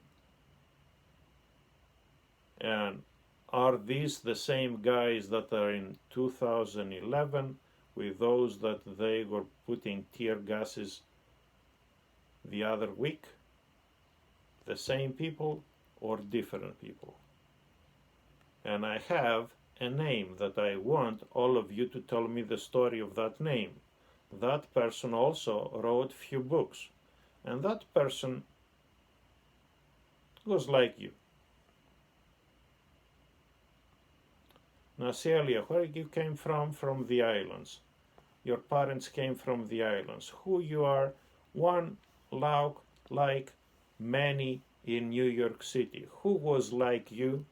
[SPEAKER 1] And are these the same guys that are in 2011 with those that they were putting tear gases the other week? The same people or different people? And I have a name that I want all of you to tell me the story of that name. That person also wrote few books, and that person was like you. Now, Celia, where you came from the islands. Your parents came from the islands. Who you are, one like many in New York City. Who was like you?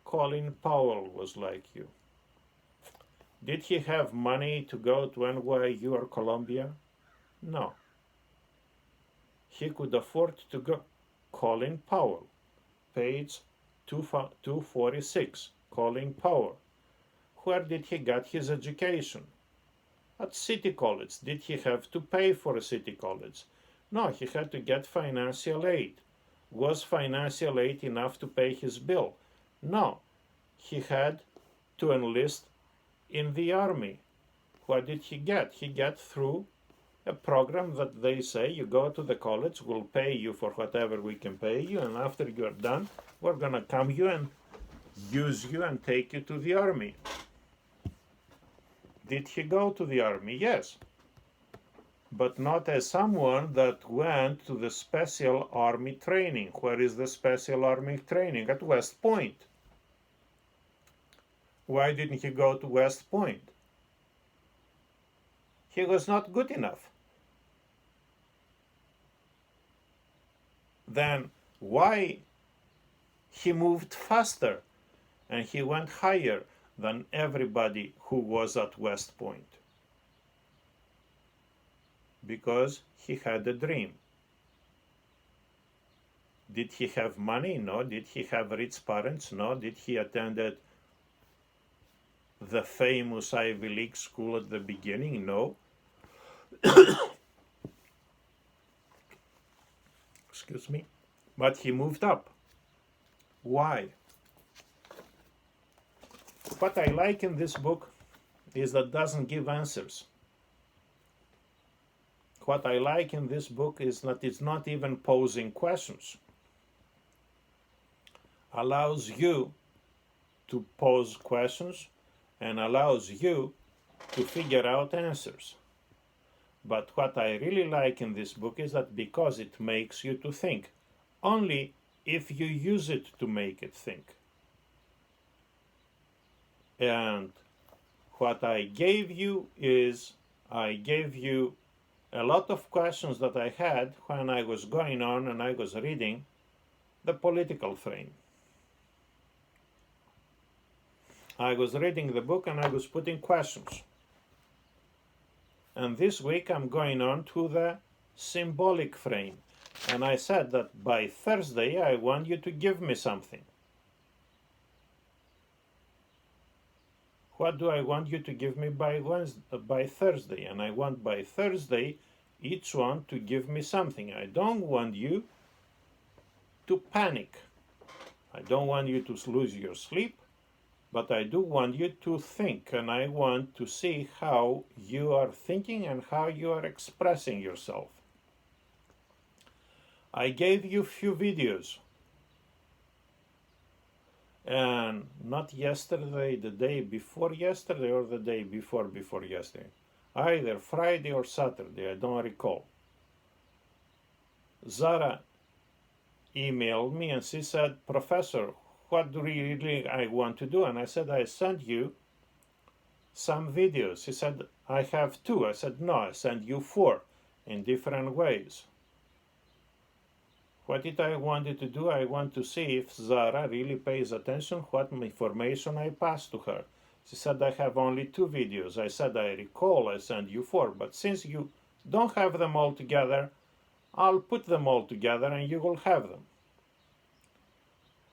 [SPEAKER 1] Colin Powell was like you. Did he have money to go to NYU or Columbia? No. He could afford to go. Colin Powell, page 246, Colin Powell. Where did he get his education? At City College. Did he have to pay for a City College? No, he had to get financial aid. Was financial aid enough to pay his bill? No, he had to enlist in the army. What did he get? He got through a program that they say, you go to the college, we'll pay you for whatever we can pay you, and after you're done, we're going to come you and use you and take you to the army. Did he go to the army? Yes. But not as someone that went to the special army training. Where is the special army training? At West Point. Why didn't he go to West Point? He was not good enough. Then why he moved faster and he went higher than everybody who was at West Point? Because he had a dream. Did he have money? No. Did he have rich parents? No. Did he attend the famous Ivy League school at the beginning? No. Excuse me. But he moved up. Why? What I like in this book is that it doesn't give answers. What I like in this book is that it's not even posing questions. Allows you to pose questions and allows you to figure out answers. But what I really like in this book is that because it makes you to think, only if you use it to make it think. And what I gave you is, I gave you a lot of questions that I had when I was going on and I was reading the political frame. I was reading the book and I was putting questions. And this week I'm going on to the symbolic frame. And I said that by Thursday I want you to give me something. What do I want you to give me by Thursday? And I want by Thursday each one to give me something. I don't want you to panic. I don't want you to lose your sleep, but I do want you to think, and I want to see how you are thinking and how you are expressing yourself. I gave you few videos, and not yesterday, the day before yesterday, or the day before yesterday. Either Friday or Saturday, I don't recall. Zara emailed me and she said, Professor, what do really I want to do? And I said, I sent you some videos. She said, I have 2. I said, no, I sent you 4 in different ways. What did I wanted to do? I want to see if Zara really pays attention what information I passed to her. She said, I have only 2 videos. I said, I recall I sent you 4, but since you don't have them all together, I'll put them all together and you will have them.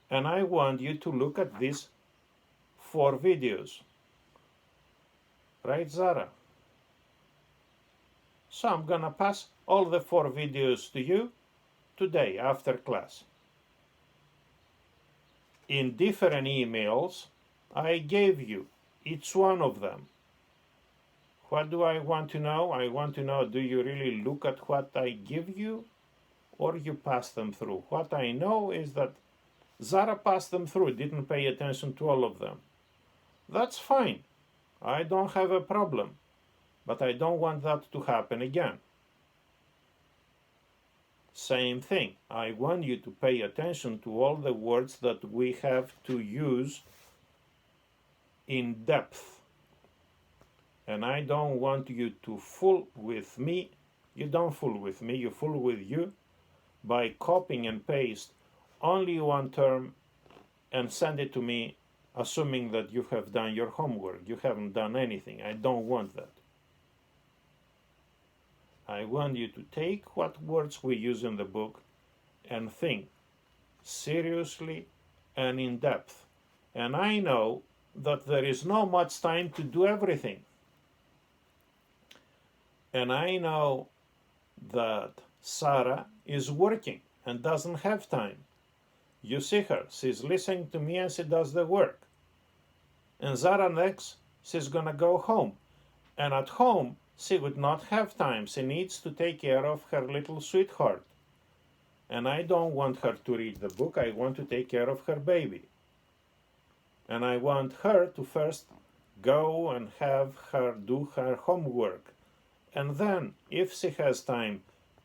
[SPEAKER 1] And I want you to look at these 4 videos. Right, Zara? So I'm gonna pass all the 4 videos to you today after class. In different emails, I gave you each one of them. What do I want to know? I want to know, do you really look at what I give you, or you pass them through? What I know is that Zara passed them through, didn't pay attention to all of them. That's fine. I don't have a problem, but I don't want that to happen again. Same thing. I want you to pay attention to all the words that we have to use in depth. And I don't want you to fool with me. You don't fool with me, you fool with you by copying and paste only one term and send it to me assuming that you have done your homework. You haven't done anything. I don't want that. I want you to take what words we use in the book and think seriously and in depth. And I know that there is not much time to do everything. And I know that Sarah is working and doesn't have time. You see her, she's listening to me and she does the work. And Zara next, she's gonna go home. And at home, she would not have time. She needs to take care of her little sweetheart. And I don't want her to read the book, I want to take care of her baby. And I want her to first go and have her do her homework. And then, if she has time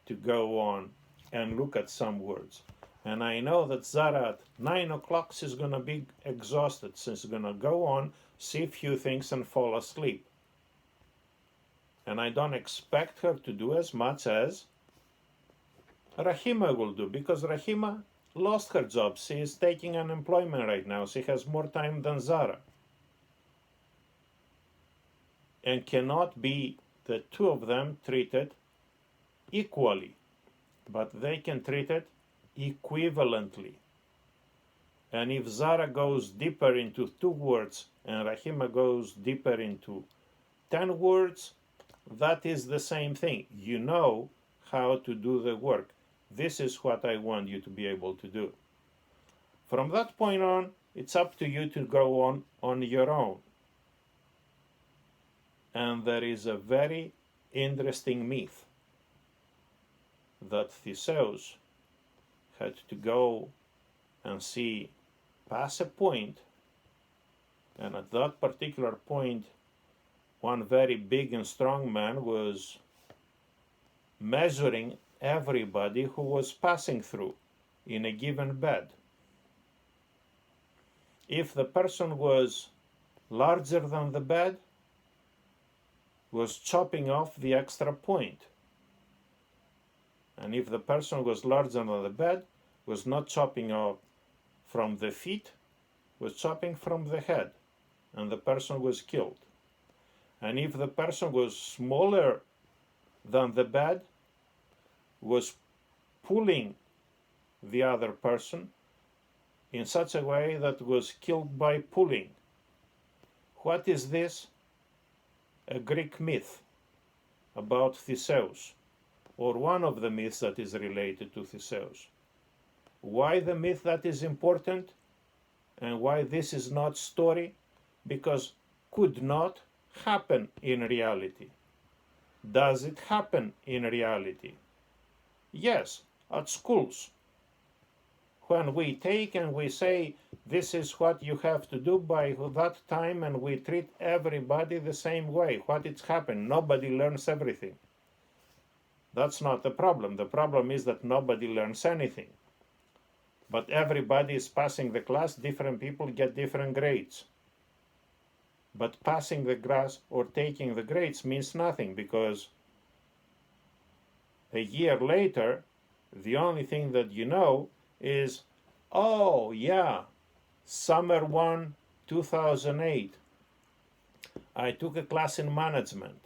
[SPEAKER 1] to go on and look at some words. And I know that Zara at 9 o'clock she's going to be exhausted. She's going to go on, see a few things and fall asleep. And I don't expect her to do as much as Rahima will do, because Rahima lost her job. She is taking unemployment right now. She has more time than Zara. And cannot be the 2 of them treated equally, but they can treat it equivalently. And if Zara goes deeper into 2 words and Rahima goes deeper into 10 words, that is the same thing. You know how to do the work. This is what I want you to be able to do. From that point on, it's up to you to go on your own. And there is a very interesting myth that Theseus had to go and see past a point, and at that particular point, one very big and strong man was measuring everybody who was passing through in a given bed. If the person was larger than the bed, was chopping off the extra point. And if the person was larger than the bed, was not chopping off from the feet, was chopping from the head, and the person was killed. And if the person was smaller than the bed, was pulling the other person in such a way that was killed by pulling. What is this? A Greek myth about Theseus, or one of the myths that is related to Theseus. Why the myth that is important and why this is not story? Because could not happen in reality. Does it happen in reality? Yes, at schools. When we take and we say, this is what you have to do by that time, and we treat everybody the same way. What is happening? Nobody learns everything. That's not the problem. The problem is that nobody learns anything. But everybody is passing the class, different people get different grades. But passing the class or taking the grades means nothing, because a year later, the only thing that you know is, oh yeah, summer 1, 2008, I took a class in management.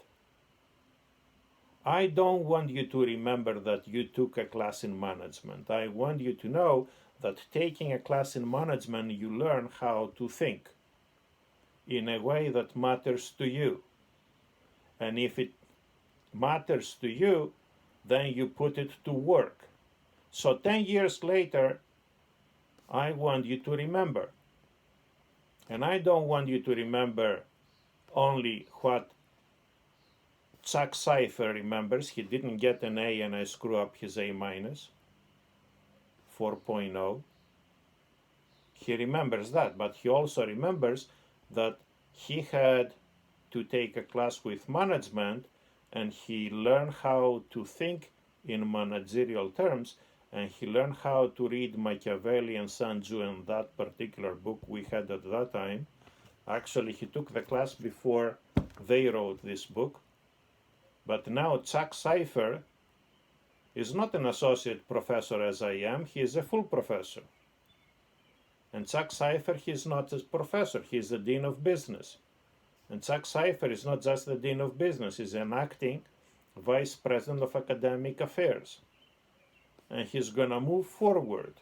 [SPEAKER 1] I don't want you to remember that you took a class in management. I want you to know that taking a class in management, you learn how to think in a way that matters to you. And if it matters to you, then you put it to work. So 10 years later, I want you to remember. And I don't want you to remember only what Chuck Cipher remembers. He didn't get an A and I screw up his A minus, 4.0. He remembers that, but he also remembers that he had to take a class with management and he learned how to think in managerial terms, and he learned how to read Machiavelli and Sanju in that particular book we had at that time. Actually, he took the class before they wrote this book. But now Chuck Cipher is not an associate professor as I am, he is a full professor. And Chuck Cipher, he is not a professor, he is the dean of business. And Chuck Cipher is not just the dean of business, he's an acting vice president of academic affairs. And he's gonna move forward.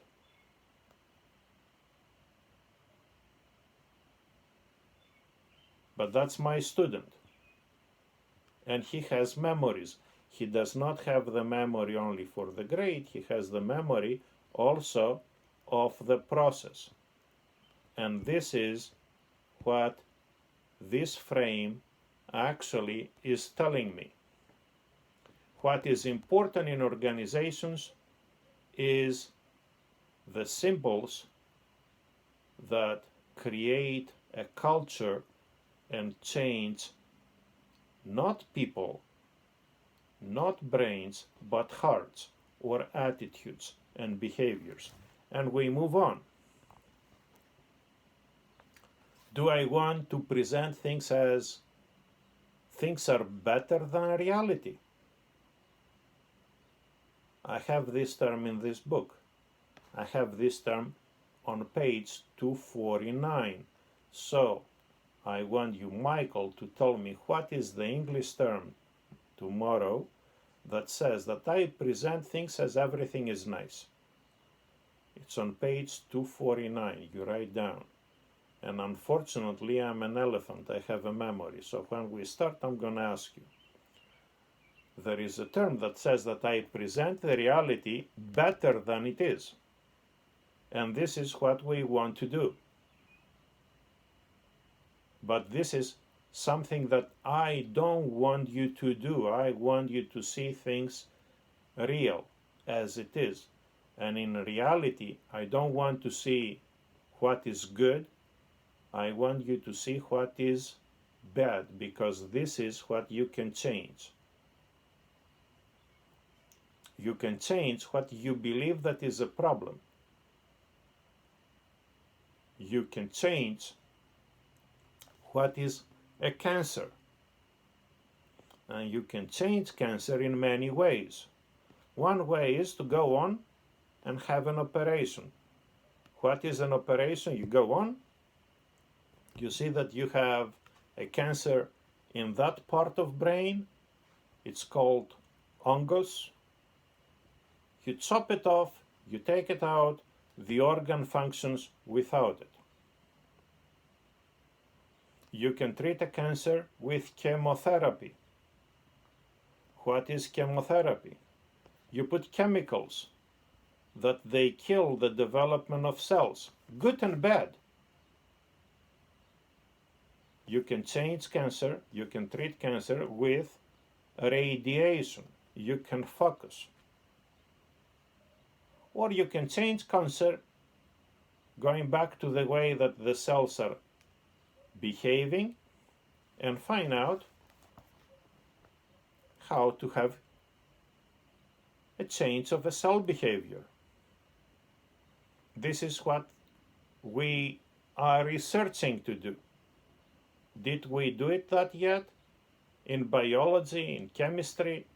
[SPEAKER 1] But that's my student. And he has memories. He does not have the memory only for the grade, he has the memory also of the process. And this is what this frame actually is telling me. What is important in organizations is the symbols that create a culture and change not people, not brains, but hearts or attitudes and behaviors. And we move on. Do I want to present things as things are better than reality? I have this term in this book. I have this term on page 249. So I want you, Michael, to tell me what is the English term tomorrow that says that I present things as everything is nice. It's on page 249. You write down. And unfortunately, I'm an elephant. I have a memory. So when we start, I'm going to ask you. There is a term that says that I present the reality better than it is. And this is what we want to do. But this is something that I don't want you to do. I want you to see things real as it is. And in reality, I don't want to see what is good. I want you to see what is bad, because this is what you can change. You can change what you believe that is a problem. You can change what is a cancer. And you can change cancer in many ways. One way is to go on and have an operation. What is an operation? You go on, you see that you have a cancer in that part of brain. It's called ongus. You chop it off, you take it out, the organ functions without it. You can treat a cancer with chemotherapy. What is chemotherapy? You put chemicals that they kill the development of cells, good and bad. You can change cancer, you can treat cancer with radiation. You can focus. Or you can change cancer going back to the way that the cells are behaving and find out how to have a change of a cell behavior. This is what we are researching to do. Did we do it that yet? In biology, in chemistry,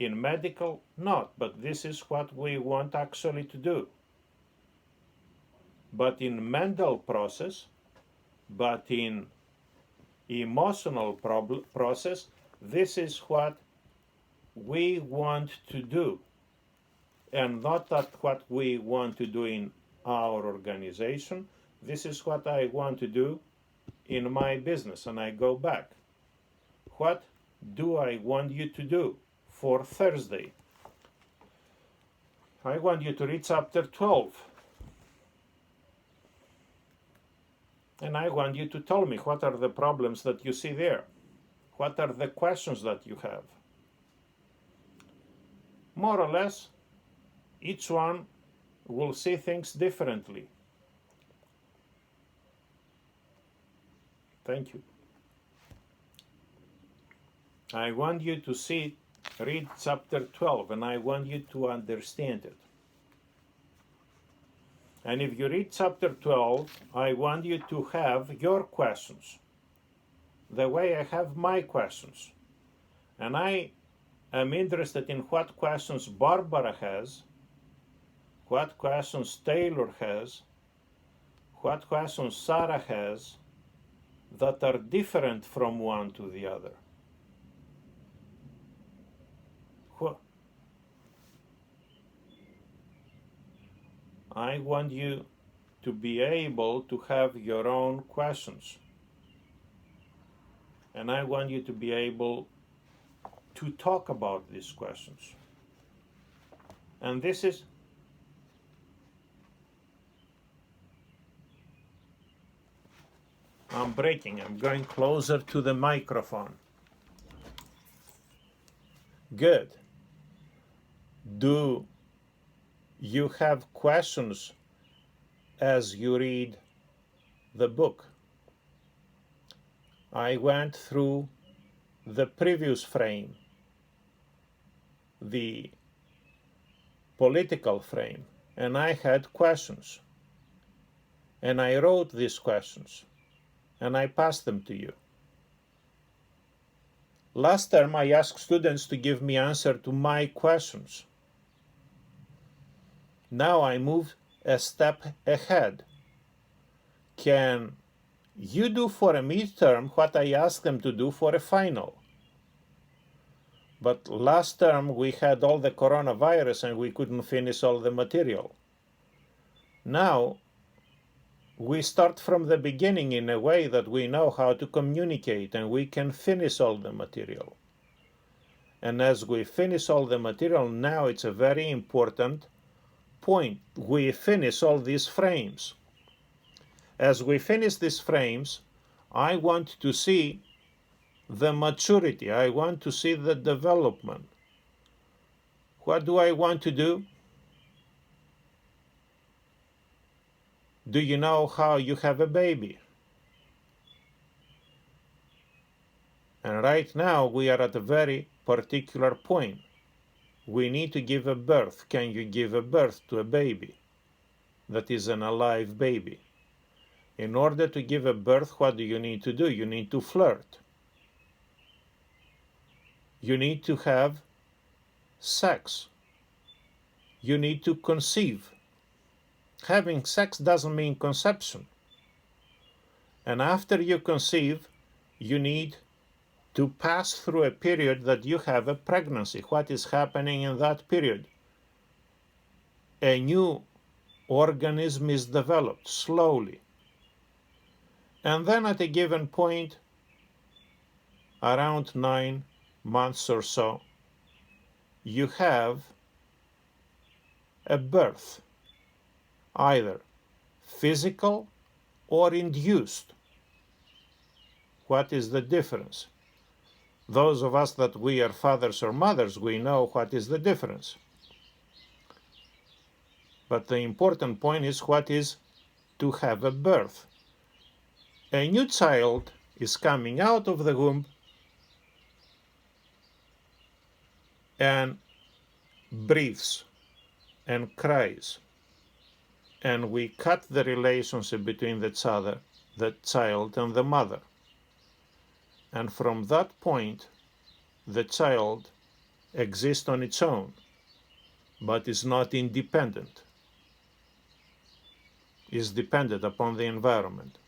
[SPEAKER 1] in medical? Not, but this is what we want actually to do. But in mental process, but in emotional process, this is what we want to do, and not that what we want to do in our organization. This is what I want to do in my business. And I go back. What do I want you to do for Thursday? I want you to read chapter 12. And I want you to tell me what are the problems that you see there. What are the questions that you have? More or less, each one will see things differently. Thank you. I want you to read chapter 12, and I want you to understand it. And if you read chapter 12, I want you to have your questions, the way I have my questions. And I am interested in what questions Barbara has, what questions Taylor has, what questions Sarah has, that are different from one to the other. I want you to be able to have your own questions. And I want you to be able to talk about these questions. And this is I'm breaking. I'm going closer to the microphone. Good. Do you have questions as you read the book? I went through the previous frame, the political frame, and I had questions. And I wrote these questions, and I passed them to you. Last term, I asked students to give me answer to my questions. Now I move a step ahead. Can you do for a midterm what I asked them to do for a final? But last term we had all the coronavirus and we couldn't finish all the material. Now we start from the beginning in a way that we know how to communicate and we can finish all the material. And as we finish all the material, now it's a very important point. We finish all these frames. As we finish these frames, I want to see the maturity. I want to see the development. What do I want to do? Do you know how you have a baby? And right now we are at a very particular point. We need to give a birth. Can you give a birth to a baby that is an alive baby? In order to give a birth, what do you need to do? You need to flirt. You need to have sex. You need to conceive. Having sex doesn't mean conception. And after you conceive, you need to pass through a period that you have a pregnancy. What is happening in that period? a new organism is developed slowly. And then at a given point, around 9 months or so, you have a birth, either physical or induced. What is the difference? Those of us that we are fathers or mothers, we know what is the difference. But the important point is what is to have a birth. A new child is coming out of the womb and breathes and cries. And we cut the relationship between the child and the mother. And from that point, the child exists on its own, but is not independent, is dependent upon the environment.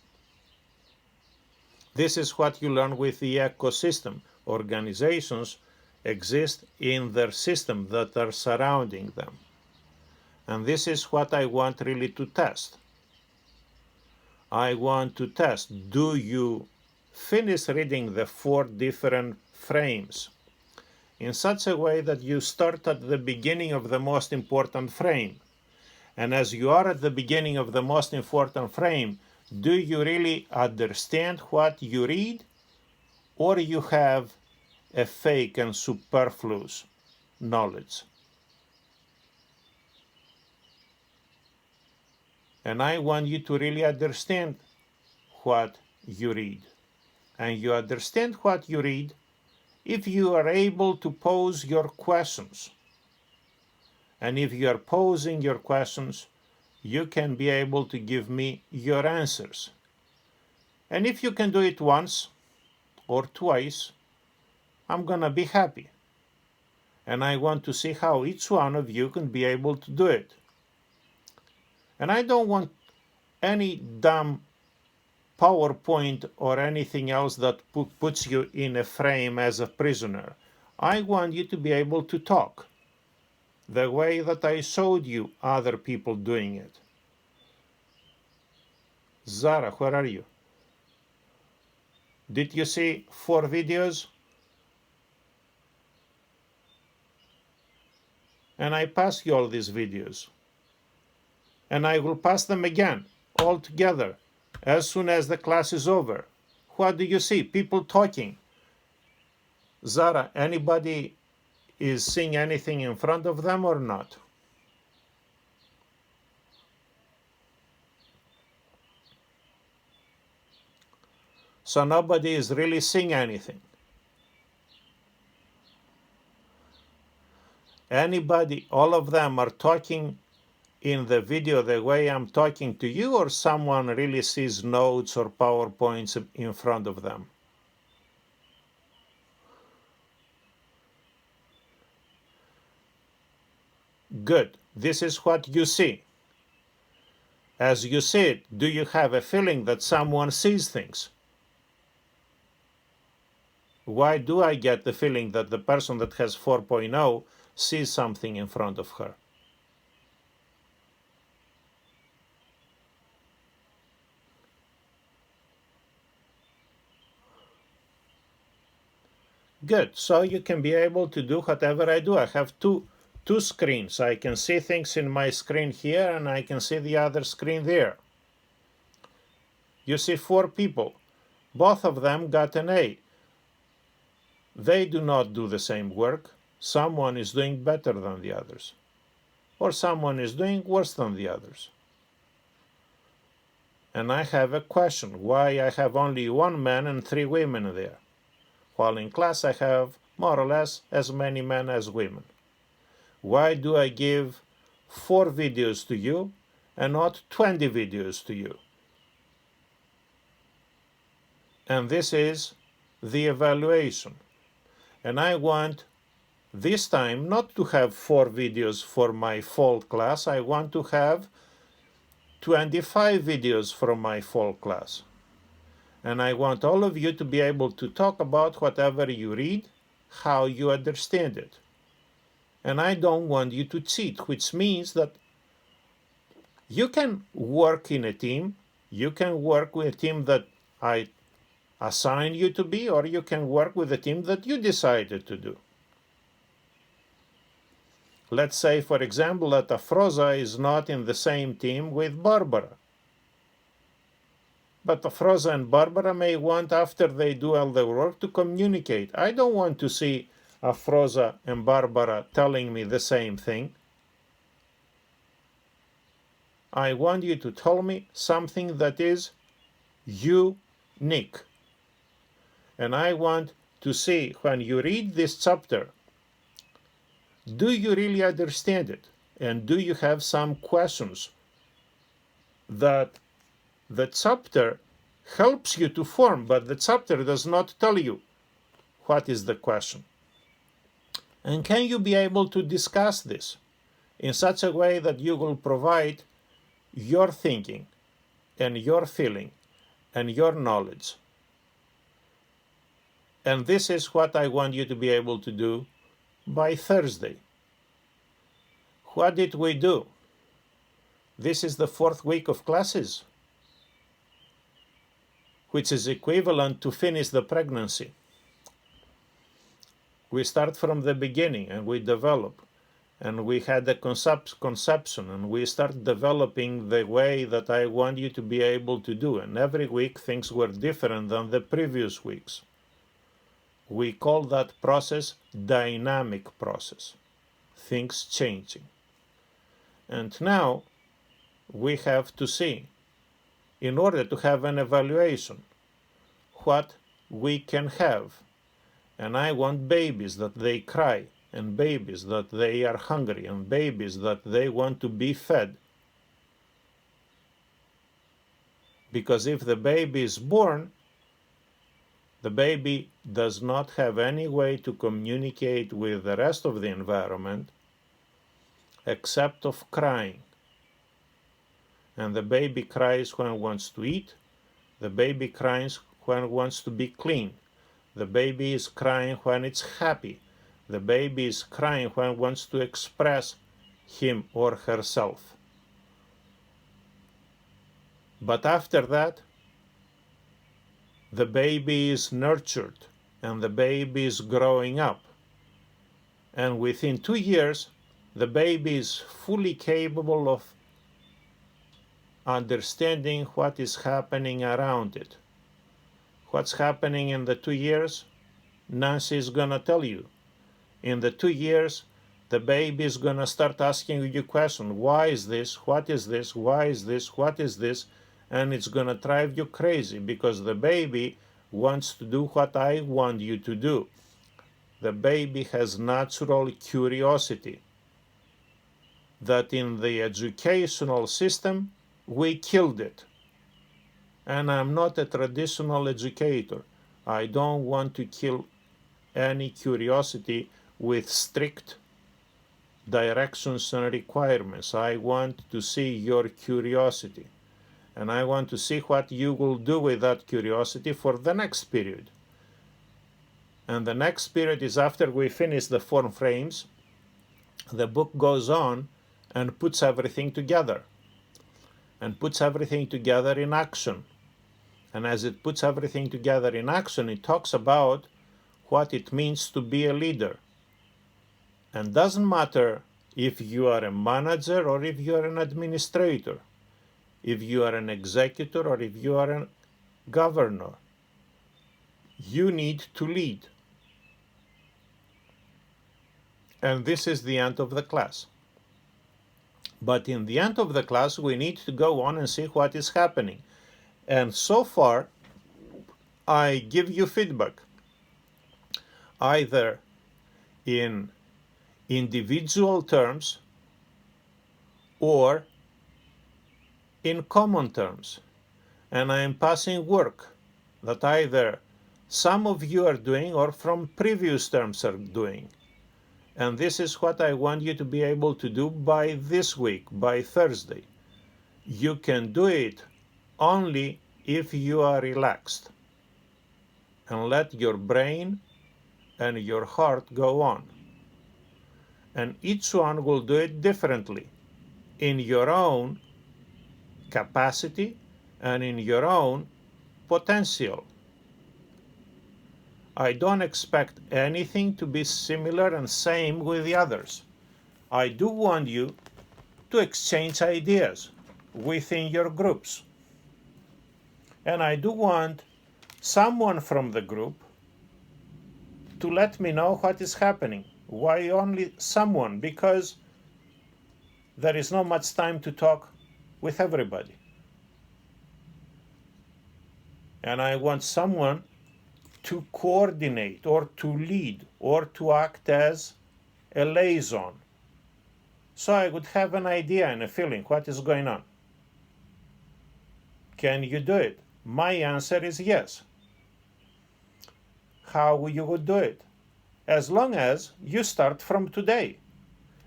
[SPEAKER 1] This is what you learn with the ecosystem. Organizations exist in their system that are surrounding them. And this is what I want really to test. I want to test, do you finish reading the 4 different frames in such a way that you start at the beginning of the most important frame? And as you are at the beginning of the most important frame, do you really understand what you read, or you have a fake and superfluous knowledge? And I want you to really understand what you read. And you understand what you read if you are able to pose your questions. And if you are posing your questions, you can be able to give me your answers. And if you can do it once or twice, I'm gonna be happy. And I want to see how each one of you can be able to do it. And I don't want any dumb PowerPoint or anything else that puts you in a frame as a prisoner. I want you to be able to talk the way that I showed you other people doing it. Zara, where are you? Did you see 4 videos? And I passed you all these videos. And I will pass them again, all together, as soon as the class is over. What do you see? People talking. Zara, anybody is seeing anything in front of them or not? So nobody is really seeing anything. Anybody, all of them are talking in the video the way I'm talking to you, or someone really sees notes or PowerPoints in front of them? Good. This is what you see. As you see it, do you have a feeling that someone sees things? Why do I get the feeling that the person that has 4.0 sees something in front of her? Good. So you can be able to do whatever I do. I have two screens. I can see things in my screen here, and I can see the other screen there. You see 4 people. Both of them got an A. They do not do the same work. Someone is doing better than the others, or someone is doing worse than the others. And I have a question, why I have only 1 man and 3 women there, while in class I have more or less as many men as women. Why do I give 4 videos to you and not 20 videos to you? And this is the evaluation. And I want this time not to have 4 videos for my fall class. I want to have 25 videos from my fall class. And I want all of you to be able to talk about whatever you read, how you understand it. And I don't want you to cheat, which means that You can work in a team. You can work with a team that I assigned you to be, or you can work with a team that you decided to do. Let's say, for example, that Afroza is not in the same team with Barbara. But Afroza and Barbara may want, after they do all the work, to communicate. I don't want to see Afroza and Barbara telling me the same thing. I want you to tell me something that is unique. And I want to see, when you read this chapter, do you really understand it? And do you have some questions that the chapter helps you to form, but the chapter does not tell you what is the question? And can you be able to discuss this in such a way that you will provide your thinking and your feeling and your knowledge? And this is what I want you to be able to do by Thursday. What did we do? This is the 4th week of classes, which is equivalent to finish the pregnancy. We start from the beginning and we develop, and we had a conception, and we start developing the way that I want you to be able to do. And every week things were different than the previous weeks. We call that process dynamic process, things changing. And now we have to see, in order to have an evaluation, what we can have. And I want babies that they cry, and babies that they are hungry, and babies that they want to be fed. Because if the baby is born, the baby does not have any way to communicate with the rest of the environment except of crying. And the baby cries when it wants to eat. The baby cries when it wants to be clean. The baby is crying when it's happy. The baby is crying when it wants to express him or herself. But after that, the baby is nurtured and the baby is growing up. And within 2 years, the baby is fully capable of understanding what is happening around it. What's happening in the 2 years? Nancy is going to tell you. In the 2 years, the baby is going to start asking you questions. Why is this? What is this? Why is this? What is this? And it's going to drive you crazy, because the baby wants to do what I want you to do. The baby has natural curiosity that in the educational system, we killed it. And I'm not a traditional educator. I don't want to kill any curiosity with strict directions and requirements. I want to see your curiosity. And I want to see what you will do with that curiosity for the next period. And the next period is after we finish the form frames. The book goes on and puts everything together. And puts everything together in action. And as it puts everything together in action, it talks about what it means to be a leader. And doesn't matter if you are a manager or if you are an administrator, if you are an executor or if you are a governor. You need to lead. And this is the end of the class. But in the end of the class, we need to go on and see what is happening. And so far, I give you feedback, either in individual terms or in common terms. And I am passing work that either some of you are doing or from previous terms are doing. And this is what I want you to be able to do by this week, by Thursday. You can do it only if you are relaxed and let your brain and your heart go on. And each one will do it differently in your own capacity and in your own potential. I don't expect anything to be similar and same with the others. I do want you to exchange ideas within your groups. And I do want someone from the group to let me know what is happening. Why only someone? Because there is not much time to talk with everybody. And I want someone to coordinate or to lead or to act as a liaison. So I would have an idea and a feeling what is going on. Can you do it? My answer is yes. How you would do it? As long as you start from today.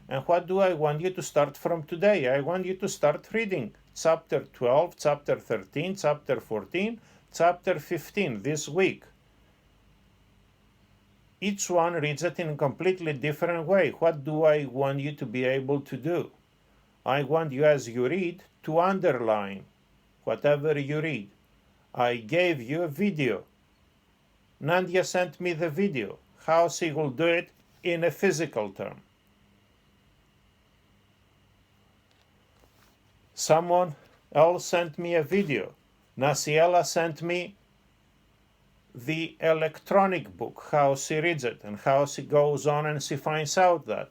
[SPEAKER 1] And what do I want you to start from today? I want you to start reading chapter 12, chapter 13, chapter 14, chapter 15 this week. Each one reads it in a completely different way. What do I want you to be able to do? I want you, as you read, to underline whatever you read. I gave you a video. Nadia sent me the video. How she will do it in a physical term. Someone else sent me a video. Nasiela sent me the electronic book, how she reads it and how she goes on and she finds out that.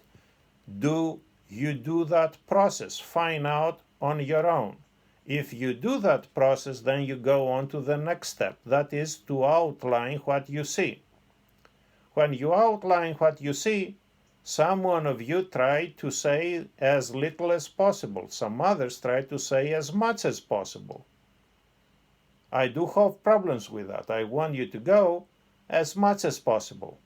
[SPEAKER 1] Do you do that process? Find out on your own. If you do that process, then you go on to the next step. That is to outline what you see. When you outline what you see, some one of you try to say as little as possible. Some others try to say as much as possible. I do have problems with that. I want you to go as much as possible.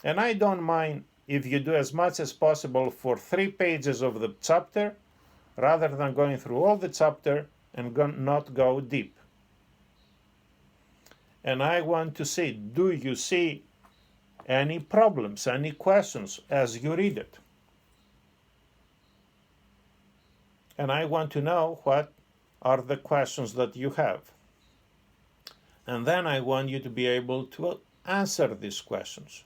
[SPEAKER 1] And I don't mind if you do as much as possible for 3 pages of the chapter, rather than going through all the chapter and not go deep. And I want to see, do you see any problems, any questions as you read it? And I want to know what are the questions that you have. And then I want you to be able to answer these questions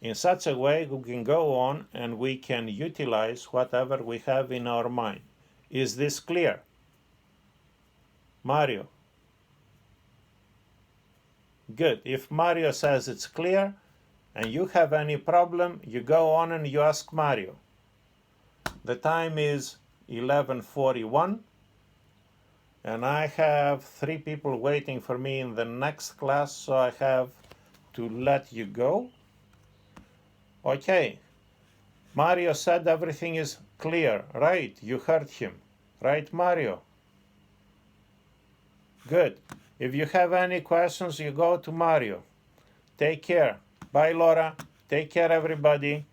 [SPEAKER 1] in such a way we can go on and we can utilize whatever we have in our mind. Is this clear? Mario? Good. If Mario says it's clear and you have any problem, you go on and you ask Mario. The time is 11:41 and I have 3 people waiting for me in the next class, so I have to let you go. Okay. Mario said everything is clear, right? You heard him, right, Mario? Good. If you have any questions, you go to Mario. Take care. Bye, Laura. Take care, everybody.